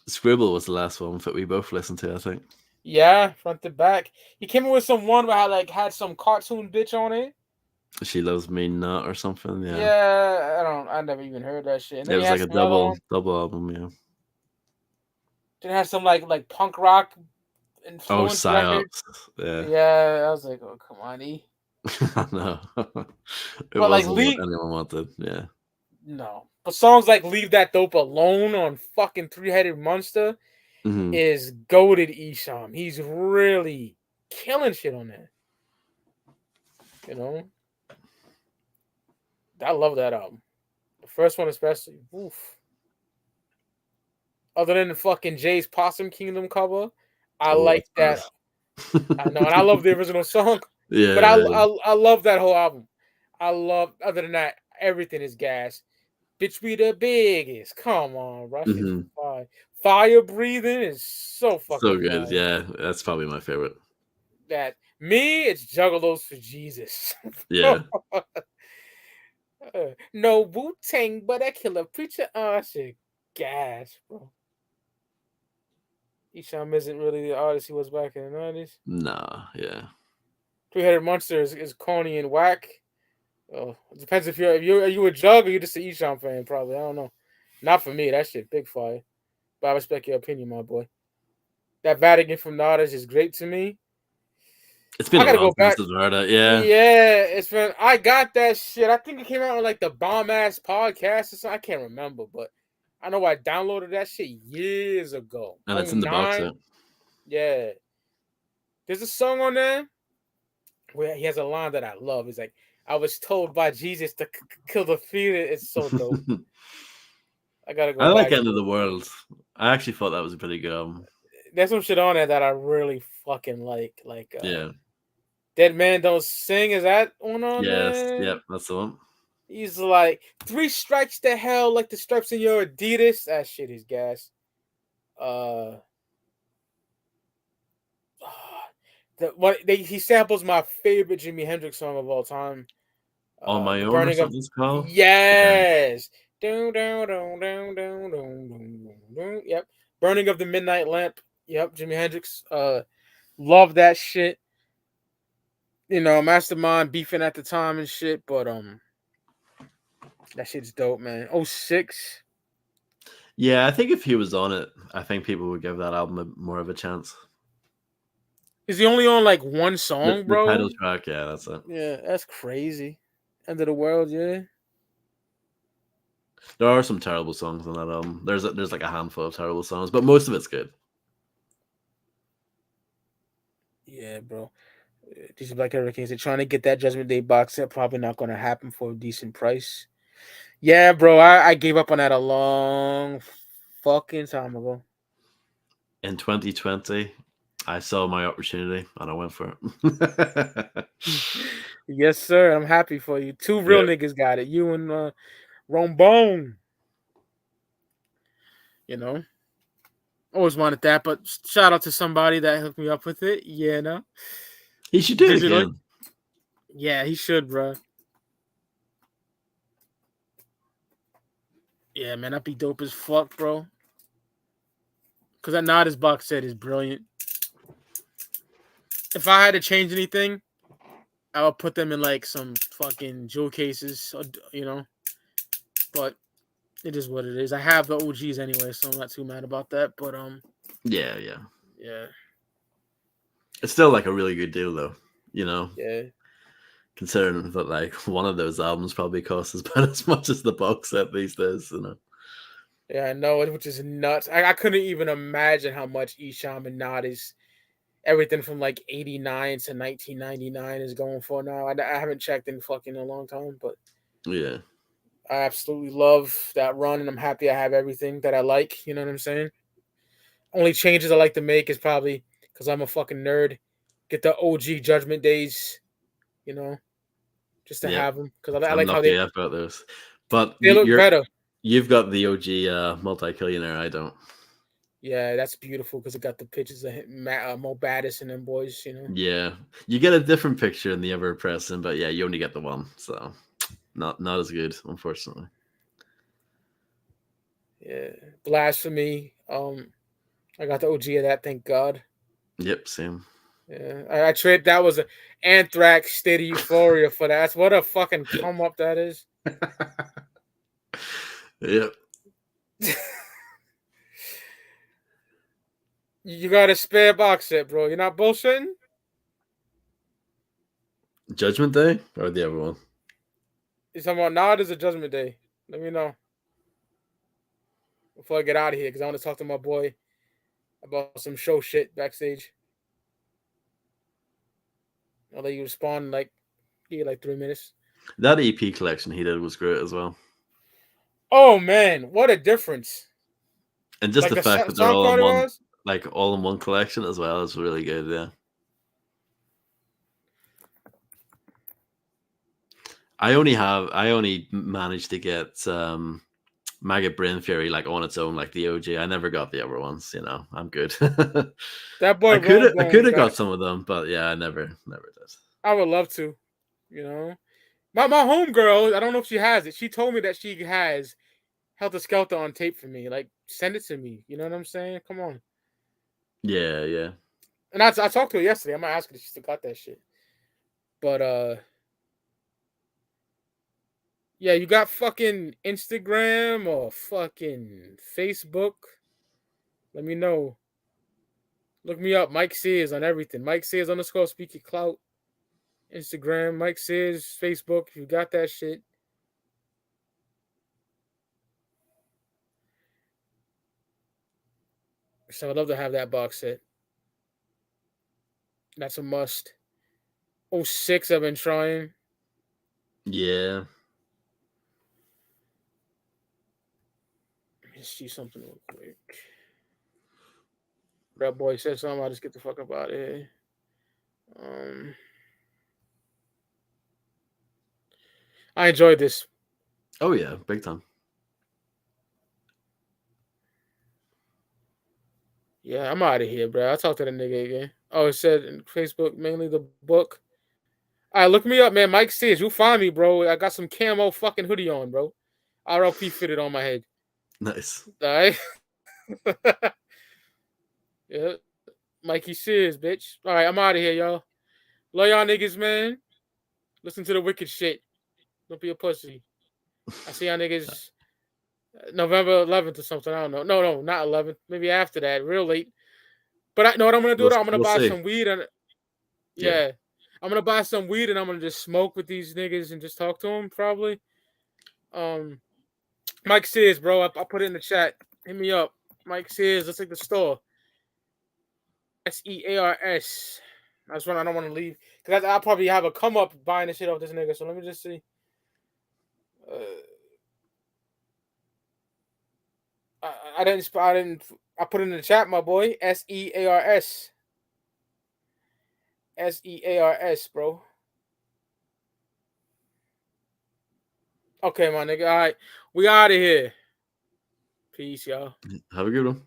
[SPEAKER 2] Scribble was the last one that we both listened to, I think.
[SPEAKER 1] Yeah, front to back. He came in with some one where I had some cartoon bitch on it.
[SPEAKER 2] She Loves Me Not or something. Yeah.
[SPEAKER 1] Yeah, I never even heard that shit. And
[SPEAKER 2] it was like a double album, yeah.
[SPEAKER 1] Then it had some like punk rock influence.
[SPEAKER 2] Oh, Psyops. Yeah.
[SPEAKER 1] Yeah, I was like, oh come on, E.
[SPEAKER 2] I know. It
[SPEAKER 1] but
[SPEAKER 2] wasn't what anyone wanted. Yeah.
[SPEAKER 1] No. But songs like Leave That Dope Alone on fucking 3-Headed Monster is goated Esham. He's really killing shit on that. I love that album. The first one especially. Oof. Other than the fucking Jay's Possum Kingdom cover, I like that. I know, and I love the original song.
[SPEAKER 2] Yeah.
[SPEAKER 1] But I love that whole album. Other than that, everything is gas. Bitch, we the biggest. Come on, bro. Fire breathing is so fucking
[SPEAKER 2] so good.
[SPEAKER 1] fire.
[SPEAKER 2] Yeah, that's probably my favorite.
[SPEAKER 1] It's Juggalos for Jesus.
[SPEAKER 2] Yeah.
[SPEAKER 1] No Wu-Tang, but I kill a preacher. Oh, shit. Gas, bro. Esham isn't really the artist he was back in the 90s.
[SPEAKER 2] Nah, yeah.
[SPEAKER 1] 3-Headed Monster is corny and whack. Oh, it depends if are you a Jug or you just an Esham fan, probably. I don't know. Not for me. That shit big fire. But I respect your opinion, my boy. That Vatican from Nardis is great to me.
[SPEAKER 2] It's been a while since I've heard it, yeah.
[SPEAKER 1] Yeah, it's been. I got that shit. I think it came out on like the Bomb Ass Podcast or something. I can't remember, but I know I downloaded that shit years ago.
[SPEAKER 2] And it's in the box set.
[SPEAKER 1] Yeah. There's a song on there where he has a line that I love. He's like, I was told by Jesus to kill the fetus. It's so dope. I gotta go.
[SPEAKER 2] I like End of the World. I actually thought that was a pretty good album.
[SPEAKER 1] There's some shit on there that I really fucking like.
[SPEAKER 2] Yeah.
[SPEAKER 1] Dead Man Don't Sing. Is that one on there?
[SPEAKER 2] Yes, yep, that's the one.
[SPEAKER 1] He's like 3 strikes to hell, like the stripes in your Adidas. That shit is gas. Uh, he samples my favorite Jimi Hendrix song of all time.
[SPEAKER 2] On My
[SPEAKER 1] The
[SPEAKER 2] Own or
[SPEAKER 1] burning of
[SPEAKER 2] something it's called. Yeah.
[SPEAKER 1] yes. Down, down, down, down, down, down, down, down. Yep. Burning of the Midnight Lamp. Yep. Jimi Hendrix. Love that shit. You know, Mastermind beefing at the time and shit, but that shit's dope, man. '06.
[SPEAKER 2] Yeah, I think if he was on it, I think people would give that album more of a chance.
[SPEAKER 1] Is he only on like one song,
[SPEAKER 2] The title
[SPEAKER 1] bro?
[SPEAKER 2] track, yeah, that's it.
[SPEAKER 1] Yeah, that's crazy. End of the world, yeah.
[SPEAKER 2] There are some terrible songs on that album. There's like a handful of terrible songs, but most of it's good.
[SPEAKER 1] Yeah, bro. These Black Hurricanes, they're trying to get that Judgment Day box set. Probably not going to happen for a decent price. Yeah, bro. I gave up on that a long fucking time ago.
[SPEAKER 2] In 2020, I saw my opportunity and I went for it.
[SPEAKER 1] Yes, sir. I'm happy for you. Two real
[SPEAKER 2] Yeah.
[SPEAKER 1] niggas got it. You and Rombone. You know, always wanted that, but shout out to somebody that hooked me up with it. Yeah, no.
[SPEAKER 2] He should do it
[SPEAKER 1] Digitally.
[SPEAKER 2] again.
[SPEAKER 1] Yeah, he should, bro. Yeah, man, that'd be dope as fuck, bro. Because that Nodis box set is brilliant. If I had to change anything, I would put them in like some fucking jewel cases, you know. But it is what it is. I have the OGs anyway, so I'm not too mad about that. But
[SPEAKER 2] Yeah.
[SPEAKER 1] yeah,
[SPEAKER 2] It's still like a really good deal though, you know.
[SPEAKER 1] yeah.
[SPEAKER 2] Considering that like one of those albums probably costs about as much as the box set these days, you know.
[SPEAKER 1] Yeah, I know it, which is nuts. I couldn't even imagine how much Esham and Nodis, everything from like '89 to 1999 is going for now. I haven't checked in fucking a long time, but
[SPEAKER 2] Yeah.
[SPEAKER 1] I absolutely love that run, and I'm happy I have everything that I like. You know what I'm saying? Only changes I like to make is probably because I'm a fucking nerd. Get the OG Judgment Days, you know, just to
[SPEAKER 2] Yeah.
[SPEAKER 1] have them because I
[SPEAKER 2] I'm
[SPEAKER 1] like how
[SPEAKER 2] lucky I've got those. But
[SPEAKER 1] they look better.
[SPEAKER 2] you've got the OG multi-killionaire, I don't.
[SPEAKER 1] Yeah, that's beautiful because it got the pictures of Mo Baddis and them boys, you know.
[SPEAKER 2] Yeah. You get a different picture in the ever present, but yeah, you only get the one. So not as good, unfortunately.
[SPEAKER 1] Yeah, Blasphemy. I got the OG of that, thank God.
[SPEAKER 2] Yep, same.
[SPEAKER 1] Yeah, I trade that was a Anthrax State of Euphoria for that. That's what a fucking come up that is.
[SPEAKER 2] Yep.
[SPEAKER 1] You got a spare box set, bro. You're not bullshitting?
[SPEAKER 2] Judgment Day or the other one?
[SPEAKER 1] You talking about now? There's a Judgment Day. Let me know before I get out of here because I want to talk to my boy about some show shit backstage. I'll let you respond like 3 minutes.
[SPEAKER 2] That EP collection he did was great as well.
[SPEAKER 1] Oh man, what a difference!
[SPEAKER 2] And just
[SPEAKER 1] Like
[SPEAKER 2] the
[SPEAKER 1] the
[SPEAKER 2] fact that they're
[SPEAKER 1] sound
[SPEAKER 2] all in
[SPEAKER 1] quality
[SPEAKER 2] one,
[SPEAKER 1] was.
[SPEAKER 2] like all in one collection as well is really good. Yeah. I only managed to get Maggot Brain Fury like on its own, like the OG. I never got the other ones, you know. I'm good.
[SPEAKER 1] That boy
[SPEAKER 2] I could
[SPEAKER 1] Rome
[SPEAKER 2] have
[SPEAKER 1] got.
[SPEAKER 2] got some of them, but yeah, I never did.
[SPEAKER 1] I would love to, you know. My homegirl, I don't know if she has it. She told me that she has Helter Skelter on tape for me. Like, send it to me. You know what I'm saying? Come on.
[SPEAKER 2] Yeah.
[SPEAKER 1] And I talked to her yesterday. I might ask her if she still got that shit. But yeah, you got fucking Instagram or fucking Facebook? Let me know. Look me up. Mike Sears on everything. Mike Sears _ Speak Your Clout. Instagram, Mike Sears, Facebook. If you got that shit. So I'd love to have that box set. That's a must. '06, I've been trying.
[SPEAKER 2] Yeah.
[SPEAKER 1] Let me see something real quick. That boy said something. I'll just get the fuck up out of here. I enjoyed this.
[SPEAKER 2] Oh yeah, big time.
[SPEAKER 1] Yeah, I'm out of here, bro. I'll talk to the nigga again. Oh, it said in Facebook, mainly the book. All right, look me up, man. Mike Sears, you'll find me, bro. I got some camo fucking hoodie on, bro. RLP fitted on my head.
[SPEAKER 2] Nice.
[SPEAKER 1] All right. Yeah. Mikey Sears, bitch. All right, I'm out of here, y'all. Love y'all niggas, man. Listen to the wicked shit. Don't be a pussy. I see y'all niggas November 11th or something. I don't know. No, not 11th. Maybe after that, real late. But I know what I'm gonna do.
[SPEAKER 2] We'll
[SPEAKER 1] Though? I'm gonna
[SPEAKER 2] we'll
[SPEAKER 1] buy
[SPEAKER 2] see.
[SPEAKER 1] some weed and
[SPEAKER 2] Yeah.
[SPEAKER 1] yeah, I'm gonna buy some weed and I'm gonna just smoke with these niggas and just talk to them probably. Um, Mike Sears, bro. I put it in the chat. Hit me up, Mike Sears. Let's take the store. SEARS. I don't want to leave because I'll probably have a come up buying the shit off this nigga. So let me just see. Uh, I didn't. I put it in the chat, my boy. SEARS. SEARS, bro. Okay, my nigga. All right, we out of here. Peace, y'all.
[SPEAKER 2] Have a good one.